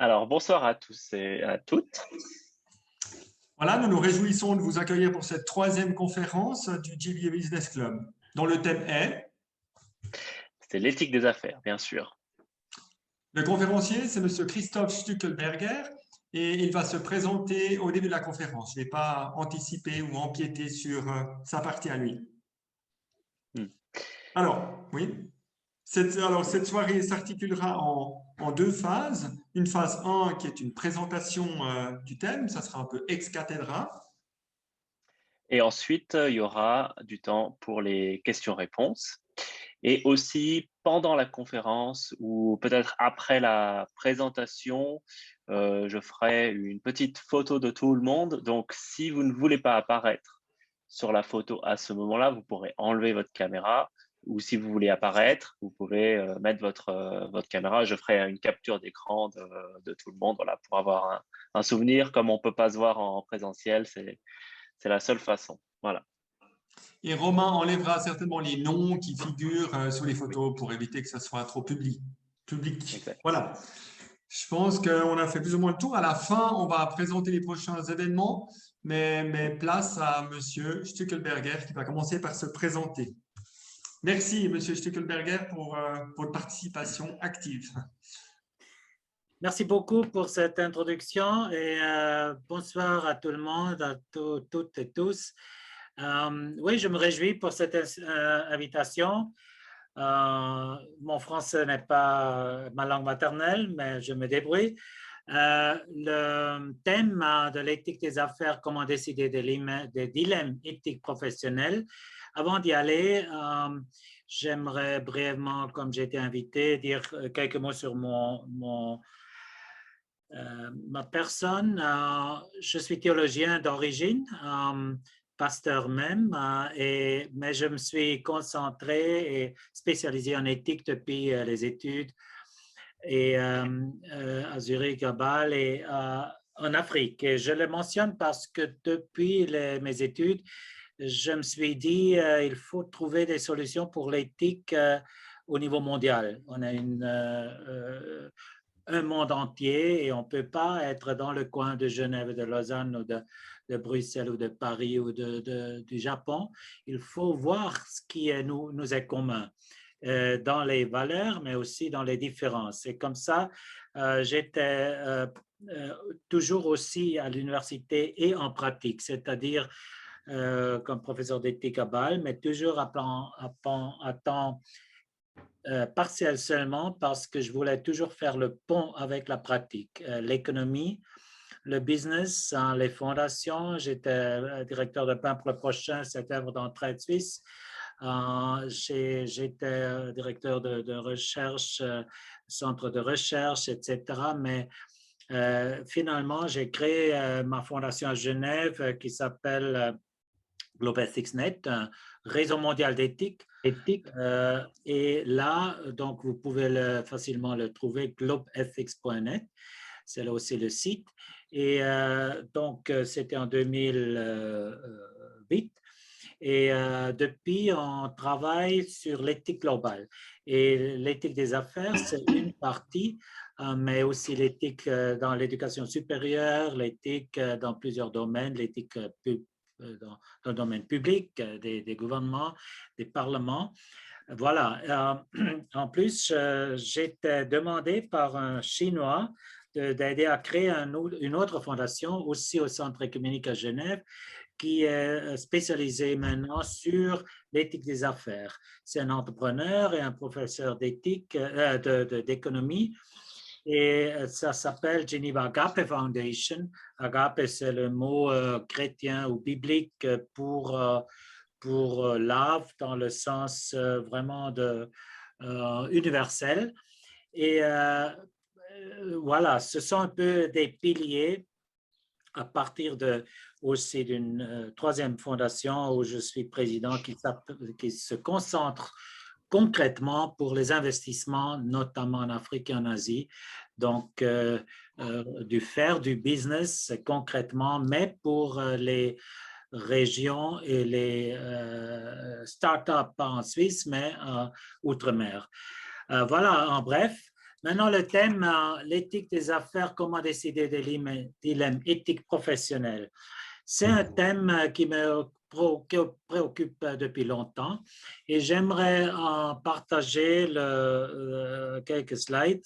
Alors, bonsoir à tous et à toutes. Voilà, nous nous réjouissons de vous accueillir pour cette troisième conférence du GBA Business Club, dont le thème est… C'est l'éthique des affaires, bien sûr. Le conférencier, c'est M. Christoph Stückelberger, et il va se présenter au début de la conférence. Je ne vais pas anticiper ou empiéter sur sa partie à lui. Hmm. Alors, oui. Cette soirée s'articulera en deux phases. Une phase 1 qui est une présentation du thème, ça sera un peu ex cathedra. Et ensuite, il y aura du temps pour les questions-réponses. Et aussi, pendant la conférence ou peut-être après la présentation, je ferai une petite photo de tout le monde. Donc, si vous ne voulez pas apparaître sur la photo à ce moment-là, vous pourrez enlever votre caméra. Ou si vous voulez apparaître, vous pouvez mettre votre caméra. Je ferai une capture d'écran de tout le monde, voilà, pour avoir un souvenir. Comme on peut pas se voir en présentiel, c'est la seule façon. Voilà. Et Romain enlèvera certainement les noms qui figurent sous les photos pour éviter que ça soit trop public. Exact. Voilà. Je pense qu'on a fait plus ou moins le tour. À la fin, on va présenter les prochains événements, mais place à Monsieur Stückelberger qui va commencer par se présenter. Merci, Monsieur Stückelberger, pour votre participation active. Merci beaucoup pour cette introduction et bonsoir à tout le monde, à toutes et tous. Oui, je me réjouis pour cette invitation. Mon français n'est pas ma langue maternelle, mais je me débrouille. Le thème de l'éthique des affaires, comment décider des dilemmes éthiques professionnels. Avant d'y aller, j'aimerais brièvement, comme j'ai été invité, dire quelques mots sur ma personne. Je suis théologien d'origine, pasteur même, mais je me suis concentré et spécialisé en éthique depuis les études et à Zurich, à Bâle et en Afrique. Et je le mentionne parce que depuis mes études, je me suis dit il faut trouver des solutions pour l'éthique au niveau mondial. On a un monde entier et on ne peut pas être dans le coin de Genève, de Lausanne ou de Bruxelles ou de Paris ou du Japon. Il faut voir ce qui nous est commun dans les valeurs, mais aussi dans les différences. Et comme ça, j'étais toujours aussi à l'université et en pratique, c'est-à-dire comme professeur d'éthique à Bâle, mais toujours à temps partiel seulement parce que je voulais toujours faire le pont avec la pratique, l'économie, le business, les fondations. J'étais directeur de Pain pour le prochain, cette œuvre d'entraide suisse. J'étais directeur de recherche, centre de recherche, etc. Mais finalement, j'ai créé ma fondation à Genève qui s'appelle Global EthicsNet, un réseau mondial d'éthique. Et là, donc, vous pouvez facilement le trouver, globethics.net. C'est là aussi le site. Et donc, c'était en 2008. Et depuis, on travaille sur l'éthique globale. Et l'éthique des affaires, c'est une partie, mais aussi l'éthique dans l'éducation supérieure, l'éthique dans plusieurs domaines, l'éthique dans le domaine public, des gouvernements, des parlements. Voilà. En plus, j'ai été demandé par un Chinois d'aider à créer une autre fondation, aussi au Centre écuménique à Genève, qui est spécialisé maintenant sur l'éthique des affaires. C'est un entrepreneur et un professeur d'économie. Et ça s'appelle Geneva Agape Foundation. Agape, c'est le mot chrétien ou biblique pour love dans le sens vraiment universel. Et voilà, ce sont un peu des piliers à partir aussi d'une troisième fondation où je suis président qui se concentre concrètement pour les investissements, notamment en Afrique et en Asie. Donc, du business concrètement, mais pour les régions et les startups, pas en Suisse, mais outre-mer. Voilà, en bref. Maintenant, le thème, l'éthique des affaires, comment décider des dilemmes éthiques professionnels. C'est un thème qui me préoccupe depuis longtemps et j'aimerais en partager quelques slides.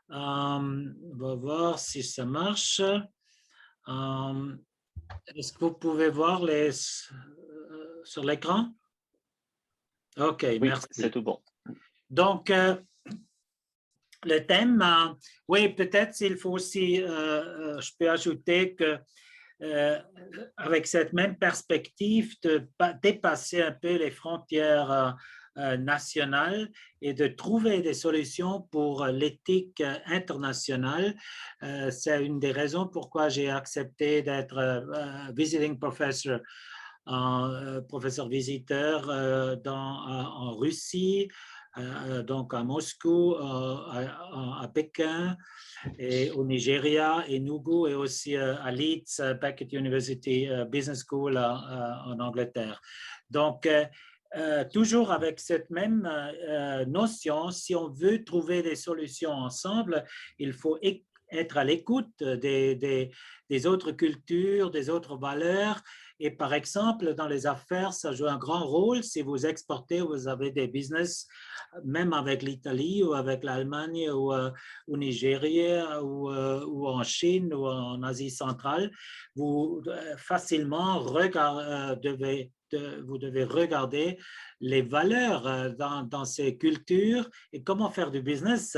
On va voir si ça marche. Est-ce que vous pouvez voir sur l'écran? OK, Oui, merci. c'est tout bon. Donc, le thème, oui, peut-être il faut aussi, je peux ajouter que avec cette même perspective de dépasser un peu les frontières nationales et de trouver des solutions pour l'éthique internationale. C'est une des raisons pourquoi j'ai accepté d'être visiting professor, professeur visiteur en Russie, donc à Moscou, à Pékin, et au Nigeria, et Nugu, et aussi à Leeds, Beckett University Business School en Angleterre. Donc, toujours avec cette même notion, si on veut trouver des solutions ensemble, il faut être à l'écoute des autres cultures, des autres valeurs. Et par exemple, dans les affaires, ça joue un grand rôle si vous exportez, vous avez des business, même avec l'Italie ou avec l'Allemagne ou au Nigeria ou en Chine ou en Asie centrale, vous facilement vous devez regarder les valeurs dans ces cultures et comment faire du business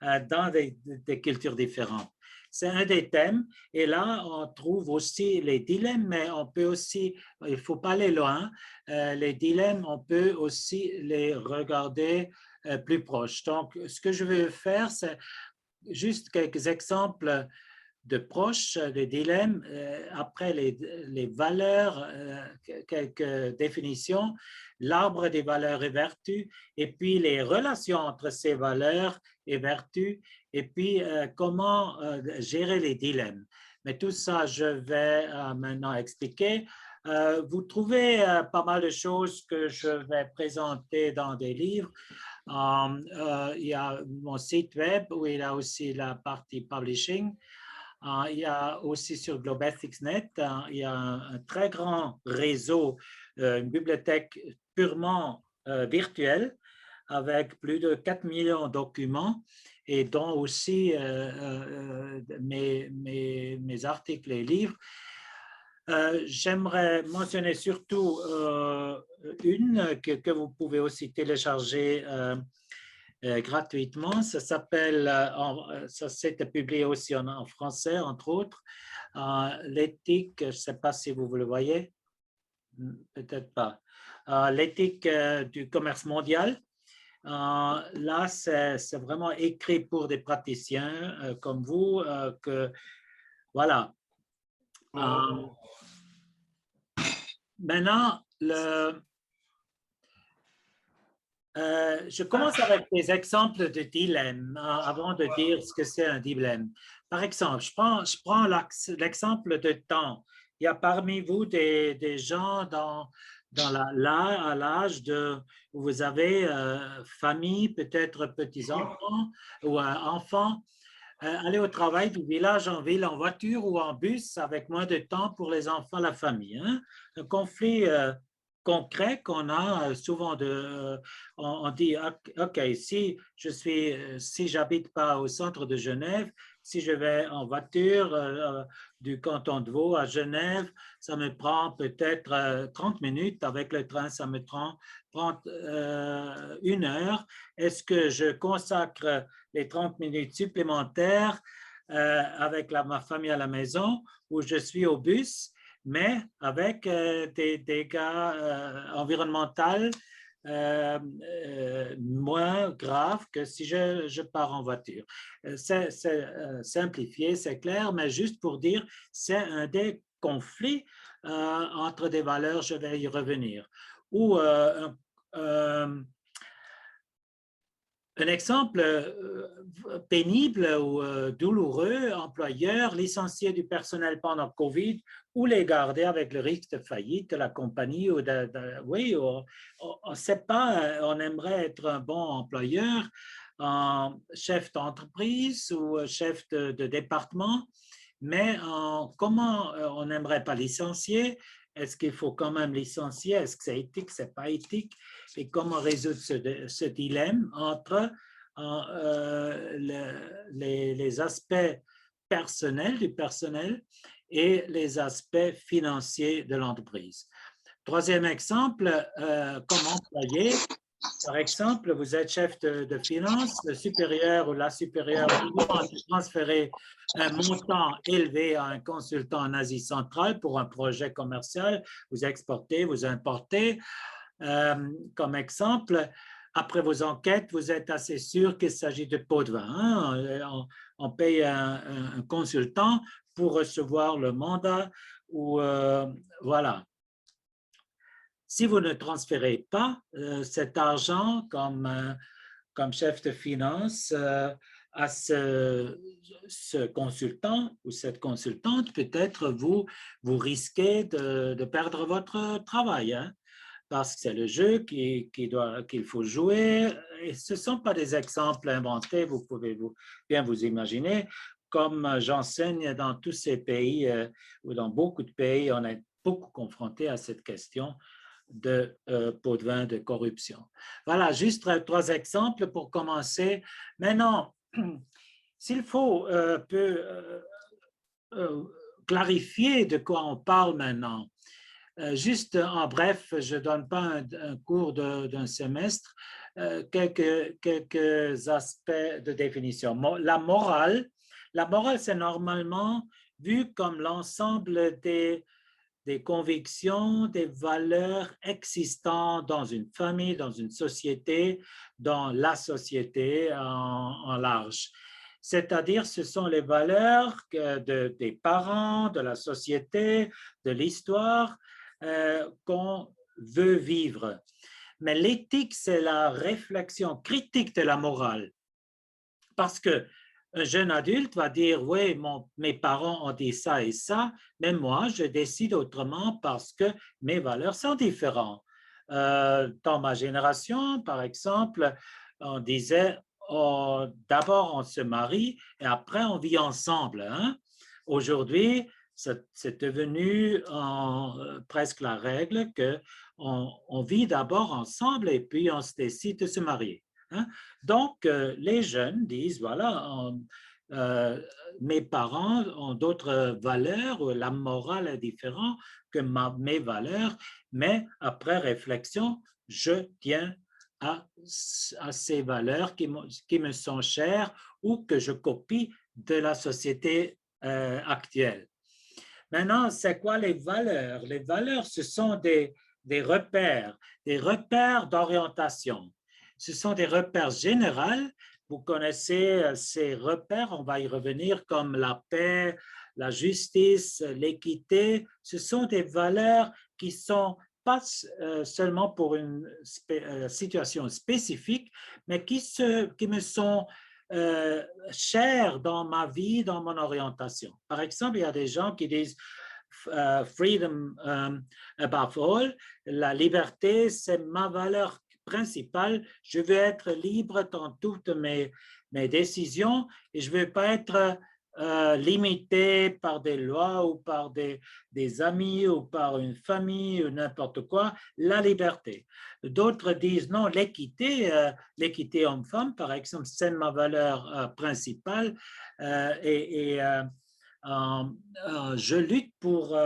dans des cultures différentes. C'est un des thèmes. Et là, on trouve aussi les dilemmes, mais on peut aussi, il ne faut pas aller loin, les dilemmes, on peut aussi les regarder plus proches. Donc, ce que je veux faire, c'est juste quelques exemples de proches, des dilemmes, après les valeurs, quelques définitions, l'arbre des valeurs et vertus, et puis les relations entre ces valeurs et vertus, et puis comment gérer les dilemmes. Mais tout ça, je vais maintenant expliquer. Vous trouvez pas mal de choses que je vais présenter dans des livres. Il y a mon site web où il y a aussi la partie publishing. Il y a aussi sur GlobeEthics.net, il y a un très grand réseau, une bibliothèque purement virtuelle avec plus de 4 millions de documents et dont aussi mes articles et livres. J'aimerais mentionner surtout une que vous pouvez aussi télécharger gratuitement. Ça s'appelle, ça s'est publié aussi en français, entre autres, l'éthique, je ne sais pas si vous le voyez, peut-être pas, l'éthique du commerce mondial. Là, c'est vraiment écrit pour des praticiens comme vous, que voilà. Maintenant, je commence avec des exemples de dilemmes avant de dire ce que c'est un dilemme. Par exemple, je prends l'exemple de temps. Il y a parmi vous des gens à l'âge où vous avez famille, peut-être petits-enfants ou enfants. Aller au travail du village en ville en voiture ou en bus avec moins de temps pour les enfants, la famille. Hein? Un conflit concret qu'on a souvent on dit OK, si j'habite pas au centre de Genève, si je vais en voiture du canton de Vaud à Genève, ça me prend peut-être 30 minutes. Avec le train, ça me prend 1 heure. Est-ce que je consacre les 30 minutes supplémentaires avec ma famille à la maison ou je suis au bus, mais avec des dégâts environnementaux moins graves que si je pars en voiture. C'est simplifié, c'est clair, mais juste pour dire, c'est un des conflits entre des valeurs, je vais y revenir. Ou un exemple pénible ou douloureux, employeur licencié du personnel pendant COVID ou les garder avec le risque de faillite de la compagnie. Oui, on ne sait pas, on aimerait être un bon employeur, en chef d'entreprise ou chef de département, mais comment on n'aimerait pas licencier? Est-ce qu'il faut quand même licencier? Est-ce que c'est éthique, c'est pas éthique? Et comment résoudre ce dilemme entre les aspects personnels du personnel et les aspects financiers de l'entreprise? Troisième exemple, comme employé, par exemple, vous êtes chef de finance, le supérieur ou la supérieure vous demande de transférer un montant élevé à un consultant en Asie centrale pour un projet commercial, vous exportez, vous importez. Comme exemple, après vos enquêtes, vous êtes assez sûr qu'il s'agit de pots de vin. Hein? On paye un consultant pour recevoir le mandat ou voilà. Si vous ne transférez pas cet argent comme chef de finance à ce consultant ou cette consultante, peut-être vous risquez de perdre votre travail, hein, parce que c'est le jeu qu'il faut jouer. Et ce ne sont pas des exemples inventés, vous pouvez bien vous imaginer. Comme j'enseigne dans tous ces pays ou dans beaucoup de pays, on est beaucoup confronté à cette question de pots de vin, de corruption. Voilà, juste trois exemples pour commencer. Maintenant, s'il faut clarifier de quoi on parle maintenant, juste en bref, je ne donne pas un cours d'un semestre, quelques aspects de définition. La morale, c'est normalement vu comme l'ensemble des convictions, des valeurs existantes dans une famille, dans une société, dans la société en large. C'est-à-dire, ce sont les valeurs des parents, de la société, de l'histoire qu'on veut vivre. Mais l'éthique, c'est la réflexion critique de la morale. Parce que un jeune adulte va dire, oui, mes parents ont dit ça et ça, mais moi, je décide autrement parce que mes valeurs sont différentes. Dans ma génération, par exemple, on disait, d'abord on se marie et après on vit ensemble. Hein? Aujourd'hui, c'est devenu presque la règle qu'on vit d'abord ensemble et puis on se décide de se marier. Hein? Donc, les jeunes disent, voilà, mes parents ont d'autres valeurs, la morale est différente que mes valeurs, mais après réflexion, je tiens à ces valeurs qui me sont chères ou que je copie de la société actuelle. Maintenant, c'est quoi les valeurs? Les valeurs, ce sont des repères d'orientation. Ce sont des repères généraux. Vous connaissez ces repères, on va y revenir, comme la paix, la justice, l'équité. Ce sont des valeurs qui sont pas seulement pour une situation spécifique, mais qui me sont chères dans ma vie, dans mon orientation. Par exemple, il y a des gens qui disent freedom above all, la liberté, c'est ma valeur principale. Je veux être libre dans toutes mes décisions et je ne veux pas être limité par des lois ou par des amis ou par une famille ou n'importe quoi, la liberté. D'autres disent non, l'équité homme-femme, par exemple, c'est ma valeur principale et je lutte pour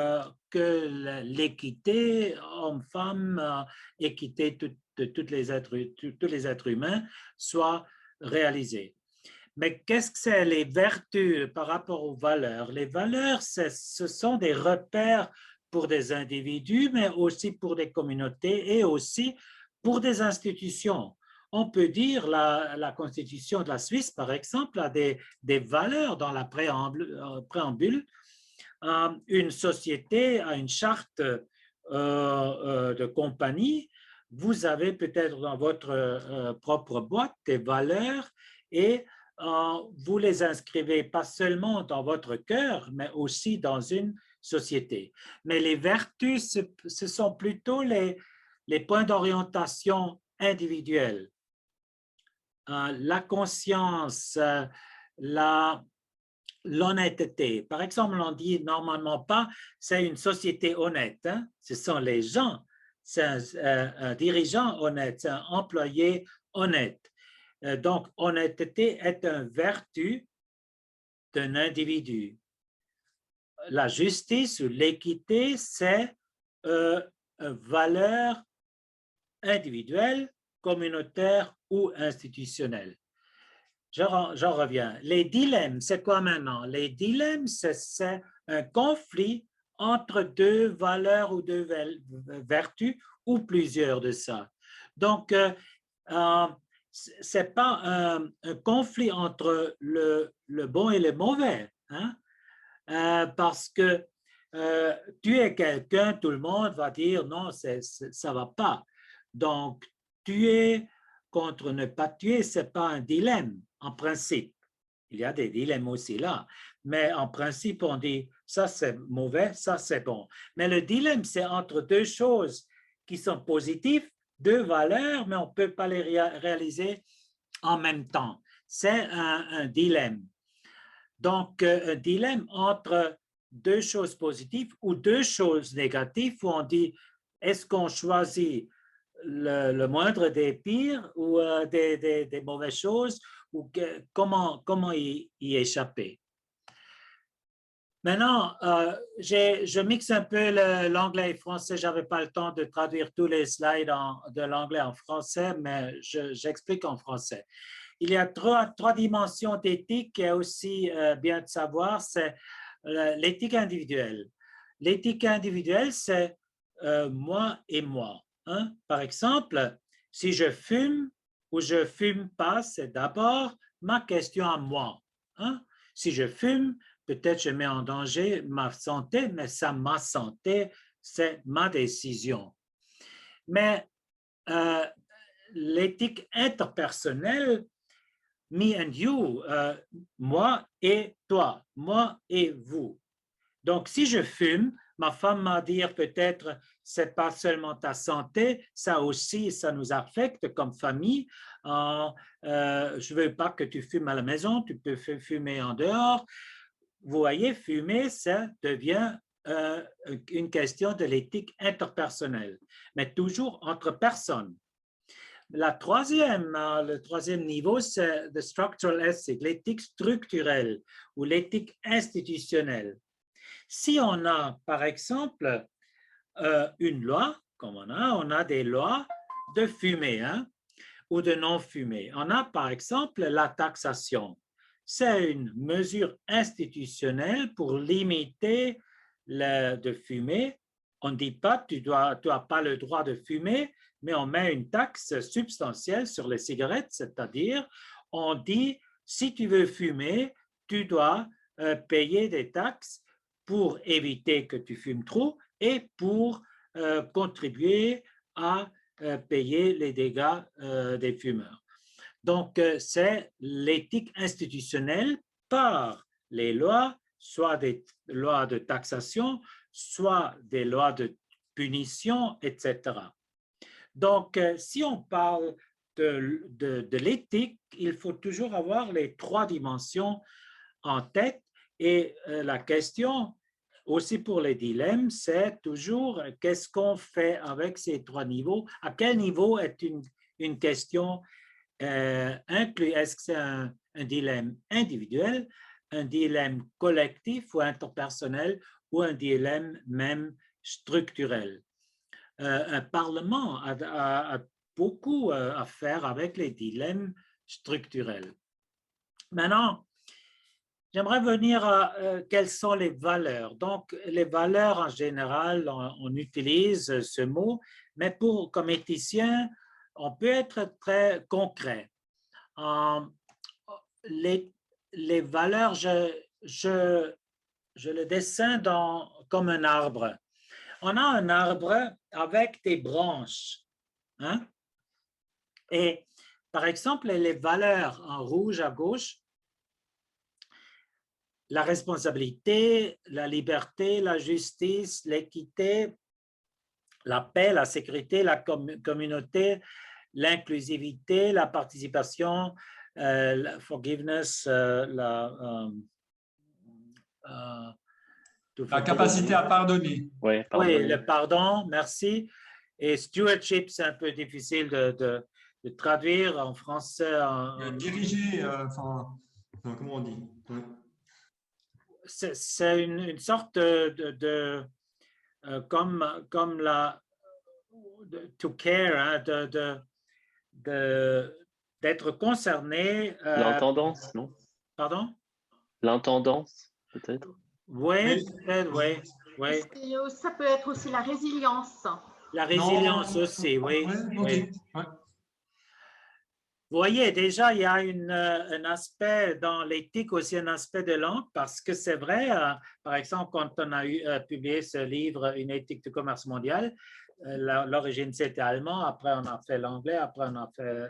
que l'équité homme-femme, équité de tous les êtres humains soit réalisée. Mais qu'est-ce que c'est les vertus par rapport aux valeurs? Les valeurs, ce sont des repères pour des individus, mais aussi pour des communautés et aussi pour des institutions. On peut dire la Constitution de la Suisse, par exemple, a des valeurs dans la préambule. Une société a une charte de compagnie. Vous avez peut-être dans votre propre boîte des valeurs et vous les inscrivez pas seulement dans votre cœur, mais aussi dans une société. Mais les vertus, ce sont plutôt les points d'orientation individuels. la conscience, l'honnêteté. Par exemple, on dit normalement pas, c'est une société honnête. Hein? Ce sont les gens, c'est un dirigeant honnête, c'est un employé honnête. Donc, honnêteté est une vertu d'un individu. La justice ou l'équité, c'est une valeur individuelle, communautaire ou institutionnelle. J'en reviens. Les dilemmes, c'est quoi maintenant? Les dilemmes, c'est un conflit entre deux valeurs ou deux vertus ou plusieurs de ça. Donc, ce n'est pas un conflit entre le bon et le mauvais, hein? Parce que tuer quelqu'un, tout le monde va dire non, ça ne va pas. Donc, tuer contre ne pas tuer, ce n'est pas un dilemme en principe. Il y a des dilemmes aussi là. Mais en principe, on dit ça c'est mauvais, ça c'est bon. Mais le dilemme, c'est entre deux choses qui sont positives, deux valeurs, mais on ne peut pas les réaliser en même temps. C'est un dilemme. Donc, un dilemme entre deux choses positives ou deux choses négatives où on dit est-ce qu'on choisit le moindre des pires ou des mauvaises choses ou comment y échapper. Maintenant, je mixe un peu l'anglais et le français. Je n'avais pas le temps de traduire tous les slides de l'anglais en français, mais j'explique en français. Il y a trois dimensions d'éthique qui est aussi bien de savoir, c'est l'éthique individuelle. L'éthique individuelle, c'est moi et moi. Hein? Par exemple, si je fume ou je ne fume pas, c'est d'abord ma question à moi. Hein? Si je fume, peut-être je mets en danger ma santé, mais c'est ma santé, c'est ma décision. Mais l'éthique interpersonnelle, me and you, moi et toi, moi et vous. Donc, si je fume, ma femme m'a dit peut-être c'est pas seulement ta santé, ça aussi, ça nous affecte comme famille. Je veux pas que tu fumes à la maison, tu peux fumer en dehors. Vous voyez, fumer, ça devient une question de l'éthique interpersonnelle, mais toujours entre personnes. Le troisième niveau, c'est le structural ethics, l'éthique structurelle ou l'éthique institutionnelle. Si on a, par exemple, une loi, comme on a des lois de fumée hein, ou de non-fumée. On a, par exemple, la taxation. C'est une mesure institutionnelle pour limiter de fumer. On ne dit pas tu n'as pas le droit de fumer, mais on met une taxe substantielle sur les cigarettes, c'est-à-dire on dit si tu veux fumer, tu dois payer des taxes pour éviter que tu fumes trop et pour contribuer à payer les dégâts des fumeurs. Donc, c'est l'éthique institutionnelle par les lois, soit des lois de taxation, soit des lois de punition, etc. Donc, si on parle de l'éthique, il faut toujours avoir les trois dimensions en tête et la question aussi pour les dilemmes, c'est toujours qu'est-ce qu'on fait avec ces trois niveaux, à quel niveau est une question inclue, est-ce que c'est un dilemme individuel, un dilemme collectif ou interpersonnel ou un dilemme même structurel. Un parlement a beaucoup à faire avec les dilemmes structurels. Maintenant, j'aimerais venir à quelles sont les valeurs. Donc, les valeurs en général, on utilise ce mot, mais comme éthicien, on peut être très concret. Les valeurs, je le dessine comme un arbre. On a un arbre avec des branches. Hein? Et par exemple, les valeurs en rouge à gauche, la responsabilité, la liberté, la justice, l'équité, la paix, la sécurité, la communauté, l'inclusivité, la participation, la forgiveness, La capacité à pardonner. Oui, oui, le pardon, merci. Et stewardship, c'est un peu difficile de traduire en français. Diriger, comment on dit? Ouais. C'est une sorte comme la to care, hein, d'être concerné. L'intendance, non? Pardon? L'intendance, peut-être? Oui, peut-être, oui. Oui. Ça peut être aussi la résilience. La résilience aussi, oui. Ouais, ok. Oui. Ouais. Vous voyez, déjà, il y a un aspect dans l'éthique aussi, un aspect de langue, parce que c'est vrai, par exemple, quand on a publié ce livre, Une éthique du commerce mondial, l'origine c'était allemand, après on a fait l'anglais, après on a fait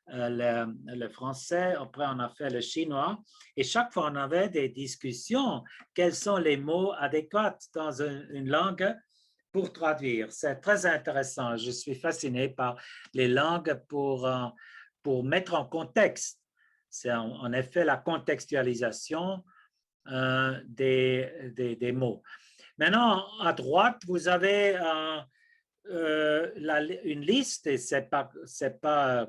le français, après on a fait le chinois, et chaque fois on avait des discussions, quels sont les mots adéquats dans une langue pour traduire. C'est très intéressant. Je suis fasciné par les langues pour mettre en contexte. C'est en effet la contextualisation des mots. Maintenant, à droite, vous avez une liste, et ce n'est pas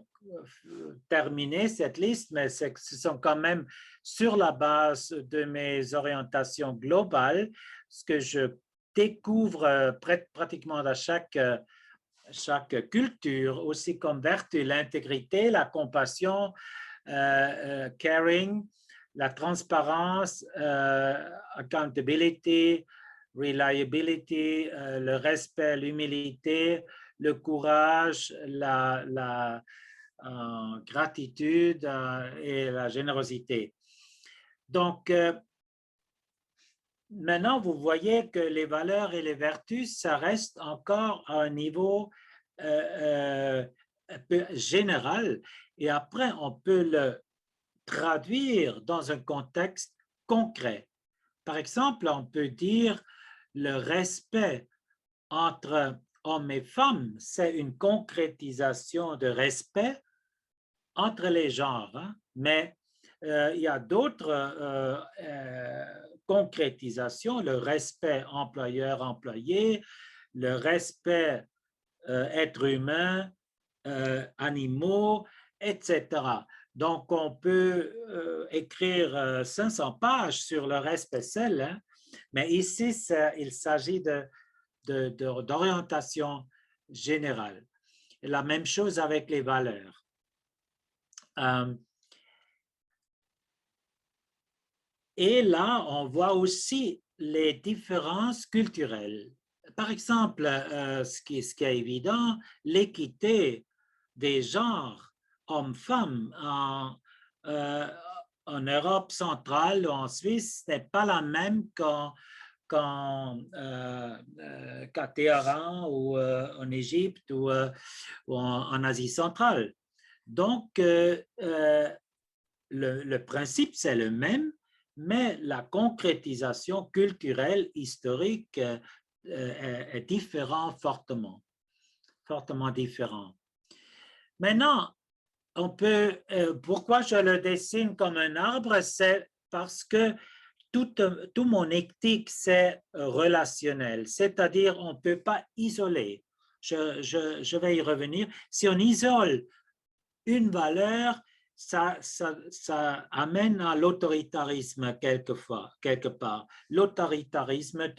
terminé cette liste, mais ce sont quand même sur la base de mes orientations globales, ce que je découvre pratiquement dans chaque culture, aussi comme vertu, l'intégrité, la compassion, caring, la transparence, accountability, reliability, le respect, l'humilité, le courage, la gratitude et la générosité. Donc, maintenant, vous voyez que les valeurs et les vertus, ça reste encore à un niveau un peu général. Et après, on peut le traduire dans un contexte concret. Par exemple, on peut dire le respect entre hommes et femmes, c'est une concrétisation de respect entre les genres, hein? Mais il y a d'autres concrétisations, le respect employeur-employé, le respect être humain, animaux, etc. Donc, on peut écrire 500 pages sur le respect seul, hein? Mais ici, il s'agit d'orientation générale. Et la même chose avec les valeurs. Et là, on voit aussi les différences culturelles. Par exemple, ce qui est évident, l'équité des genres hommes-femmes en Europe centrale ou en Suisse n'est pas la même qu'à Téhéran ou en Égypte ou en Asie centrale. Donc, le principe, c'est le même, mais la concrétisation culturelle, historique est différente fortement différent. Maintenant, on peut, pourquoi je le dessine comme un arbre, c'est parce que tout mon éthique, c'est relationnel, c'est-à-dire on ne peut pas isoler. Je vais y revenir. Si on isole une valeur, ça amène à l'autoritarisme quelque part. L'autoritarisme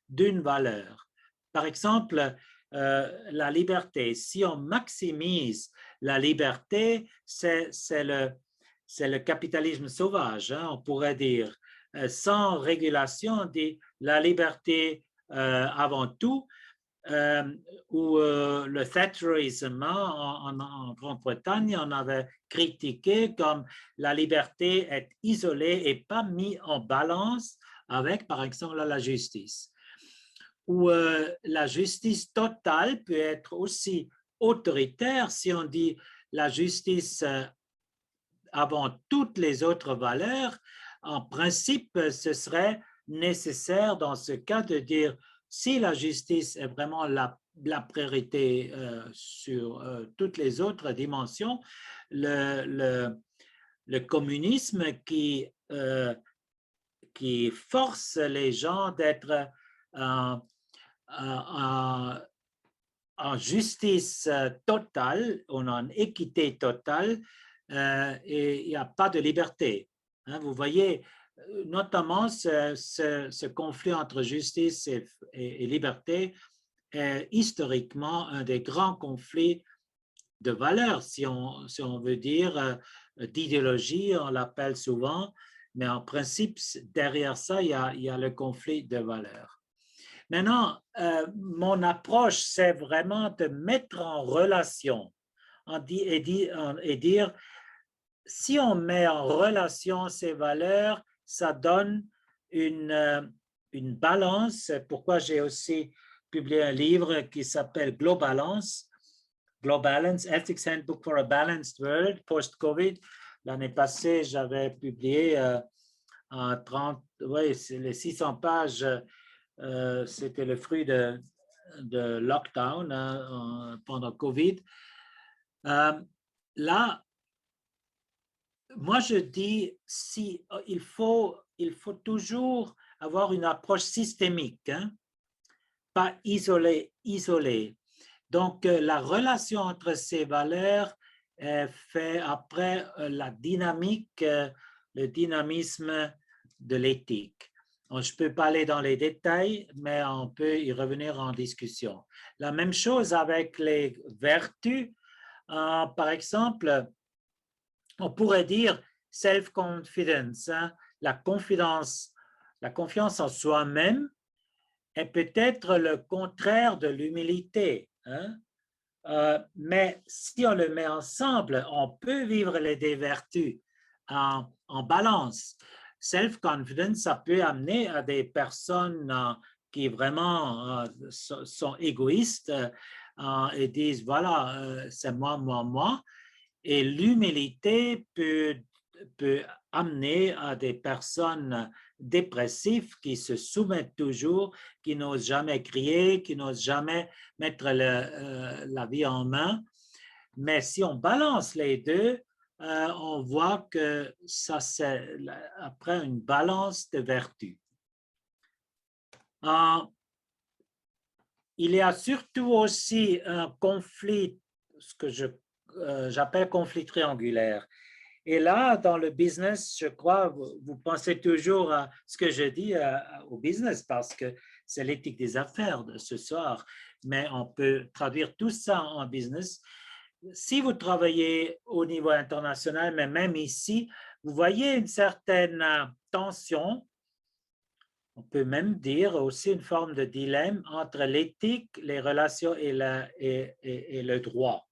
d'une valeur. Par exemple, la liberté. Si on maximise la liberté, c'est le capitalisme sauvage, hein, on pourrait dire. Sans régulation, on dit la liberté avant tout, où le Thatcherisme en Grande-Bretagne, on avait critiqué comme la liberté est isolée et pas mise en balance avec, par exemple, la justice. Où la justice totale peut être aussi autoritaire si on dit la justice avant toutes les autres valeurs. En principe, ce serait nécessaire dans ce cas de dire si la justice est vraiment la priorité sur toutes les autres dimensions. Le communisme qui force les gens d'être en justice totale, en équité totale, et il n'y a pas de liberté. Hein, vous voyez, notamment ce conflit entre justice et liberté est historiquement un des grands conflits de valeurs, si on veut dire, d'idéologie, on l'appelle souvent, mais en principe, derrière ça, il y a le conflit de valeurs. Maintenant, mon approche, c'est vraiment de mettre en relation et dire, si on met en relation ces valeurs, ça donne une balance. C'est pourquoi j'ai aussi publié un livre qui s'appelle Globalance, Ethics Handbook for a Balanced World, post-COVID. L'année passée, j'avais publié en 30, oui, les 600 pages, c'était le fruit de lockdown pendant COVID. Là, moi, je dis, il faut toujours avoir une approche systémique, hein, pas isolée. Donc, la relation entre ces valeurs fait après la dynamique, le dynamisme de l'éthique. Je ne peux pas aller dans les détails, mais on peut y revenir en discussion. La même chose avec les vertus. Par exemple, on pourrait dire self-confidence, hein, la confiance en soi-même est peut-être le contraire de l'humilité. Hein? Mais si on le met ensemble, on peut vivre les deux vertus en balance. Self-confidence, ça peut amener à des personnes qui vraiment sont égoïstes et disent, voilà, c'est moi, moi, moi. Et l'humilité peut amener à des personnes dépressives qui se soumettent toujours, qui n'osent jamais crier, qui n'osent jamais mettre la vie en main. Mais si on balance les deux, on voit que ça, c'est après une balance de vertu. Il y a surtout aussi un conflit, ce que j'appelle conflit triangulaire. Et là, dans le business, je crois, vous pensez toujours à ce que je dis au business parce que c'est l'éthique des affaires de ce soir, mais on peut traduire tout ça en business. Si vous travaillez au niveau international, mais même ici, vous voyez une certaine tension, on peut même dire aussi une forme de dilemme entre l'éthique, les relations et le droit.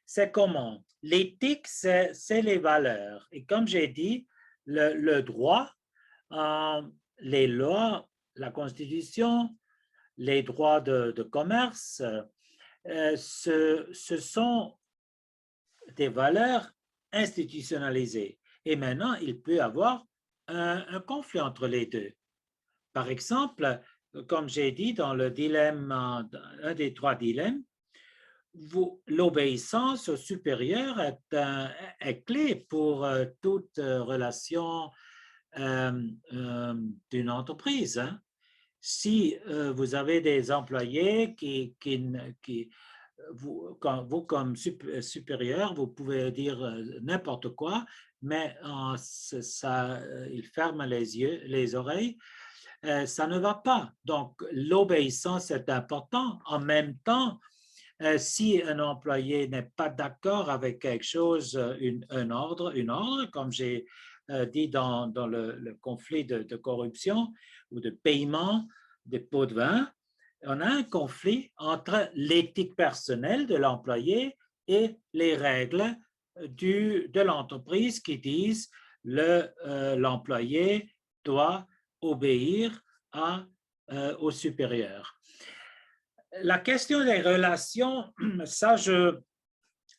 C'est comment? L'éthique, c'est les valeurs. Et comme j'ai dit, le droit, les lois, la Constitution, les droits de commerce, ce sont des valeurs institutionnalisées. Et maintenant, il peut y avoir un conflit entre les deux. Par exemple, comme j'ai dit dans le dilemme, un des trois dilemmes, l'obéissance au supérieur est clé pour toute relation d'une entreprise. Hein. Si vous avez des employés vous comme supérieur, vous pouvez dire n'importe quoi, mais ils ferment les yeux, les oreilles, ça ne va pas. Donc, l'obéissance est important. En même temps, si un employé n'est pas d'accord avec quelque chose, un ordre, comme j'ai dit dans le conflit de corruption ou de paiement des pots de vin, on a un conflit entre l'éthique personnelle de l'employé et les règles de l'entreprise qui disent l'employé doit obéir au supérieur. La question des relations, ça je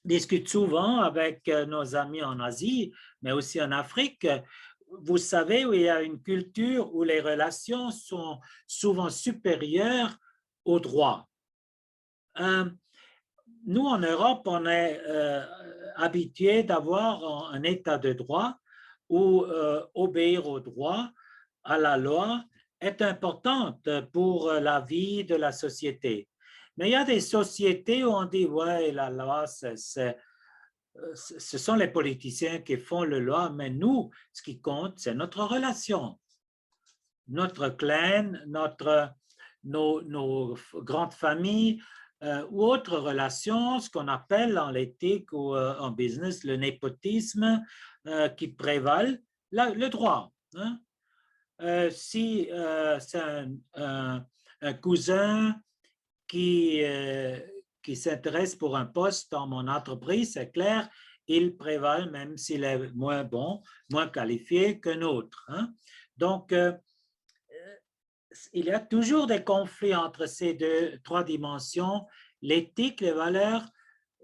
discute souvent avec nos amis en Asie, mais aussi en Afrique. Vous savez où il y a une culture où les relations sont souvent supérieures au droit. Nous, en Europe, on est habitué d'avoir un état de droit où obéir au droit, à la loi, est importante pour la vie de la société. Mais il y a des sociétés où on dit, ouais, la loi, ce sont les politiciens qui font la loi, mais nous, ce qui compte, c'est notre relation, notre clan, nos grandes familles ou autres relations, ce qu'on appelle en l'éthique ou en business le népotisme qui prévalent, le droit. Hein? Si c'est un cousin qui s'intéresse pour un poste dans mon entreprise, c'est clair, il prévale même s'il est moins bon, moins qualifié qu'un autre. Hein? Donc, il y a toujours des conflits entre ces trois dimensions, l'éthique, les valeurs,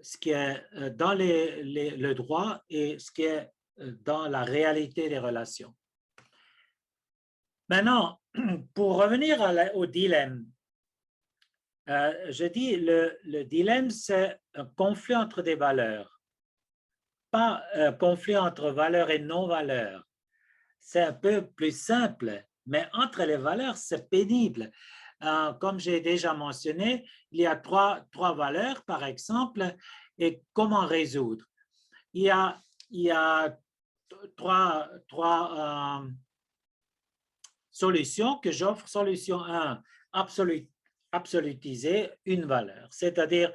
ce qui est dans le droit et ce qui est dans la réalité des relations. Maintenant, pour revenir au dilemme, je dis le dilemme, c'est un conflit entre des valeurs, pas un conflit entre valeurs et non-valeurs. C'est un peu plus simple, mais entre les valeurs, c'est pénible. Comme j'ai déjà mentionné, il y a trois valeurs, par exemple, et comment résoudre? Il y a trois solutions que j'offre. Solution 1, absolutiser une valeur, c'est-à-dire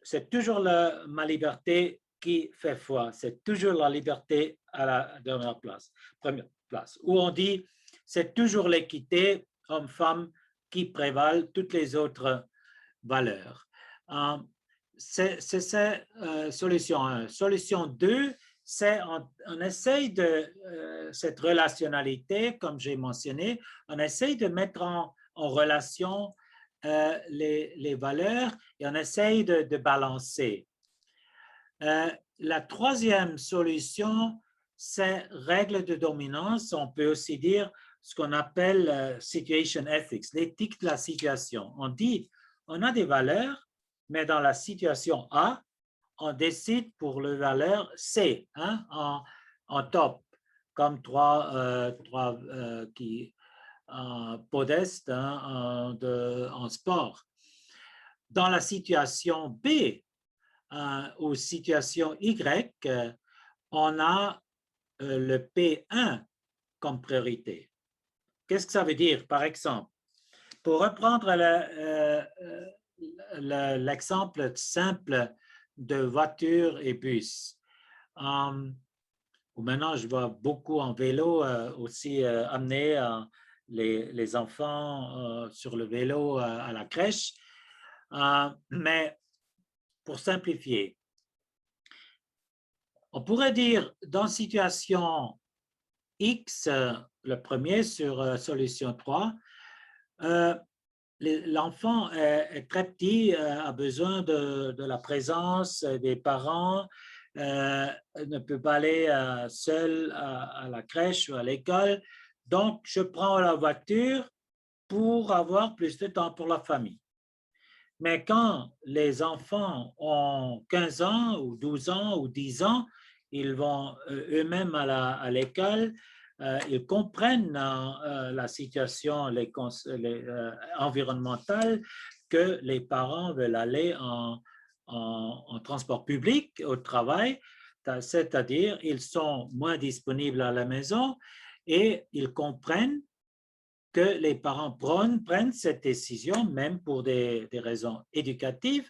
c'est toujours ma liberté qui fait foi, c'est toujours la liberté à la première place, où on dit c'est toujours l'équité homme-femme qui prévalent toutes les autres valeurs. C'est solution 1. Solution 2, c'est on essaye de cette relationnalité, comme j'ai mentionné, on essaye de mettre en relation les valeurs et on essaye de balancer. La troisième solution, c'est règle de dominance. On peut aussi dire ce qu'on appelle situation ethics, l'éthique de la situation. On dit, on a des valeurs, mais dans la situation A, on décide pour le valeur C, hein, en top, comme trois podestes hein, en sport. Dans la situation B ou situation Y, on a le P1 comme priorité. Qu'est-ce que ça veut dire, par exemple? Pour reprendre l'exemple simple de voiture et bus, où maintenant je vois beaucoup en vélo aussi amener les enfants sur le vélo à la crèche. Mais pour simplifier, on pourrait dire dans situation X, le premier sur solution 3, l'enfant est très petit, a besoin de la présence des parents, ne peut pas aller seul à la crèche ou à l'école. Donc, je prends la voiture pour avoir plus de temps pour la famille. Mais quand les enfants ont 15 ans ou 12 ans ou 10 ans, ils vont eux-mêmes à l'école, ils comprennent la situation environnementale que les parents veulent aller en transport public au travail, c'est-à-dire ils sont moins disponibles à la maison et ils comprennent que les parents prennent cette décision, même pour des raisons éducatives,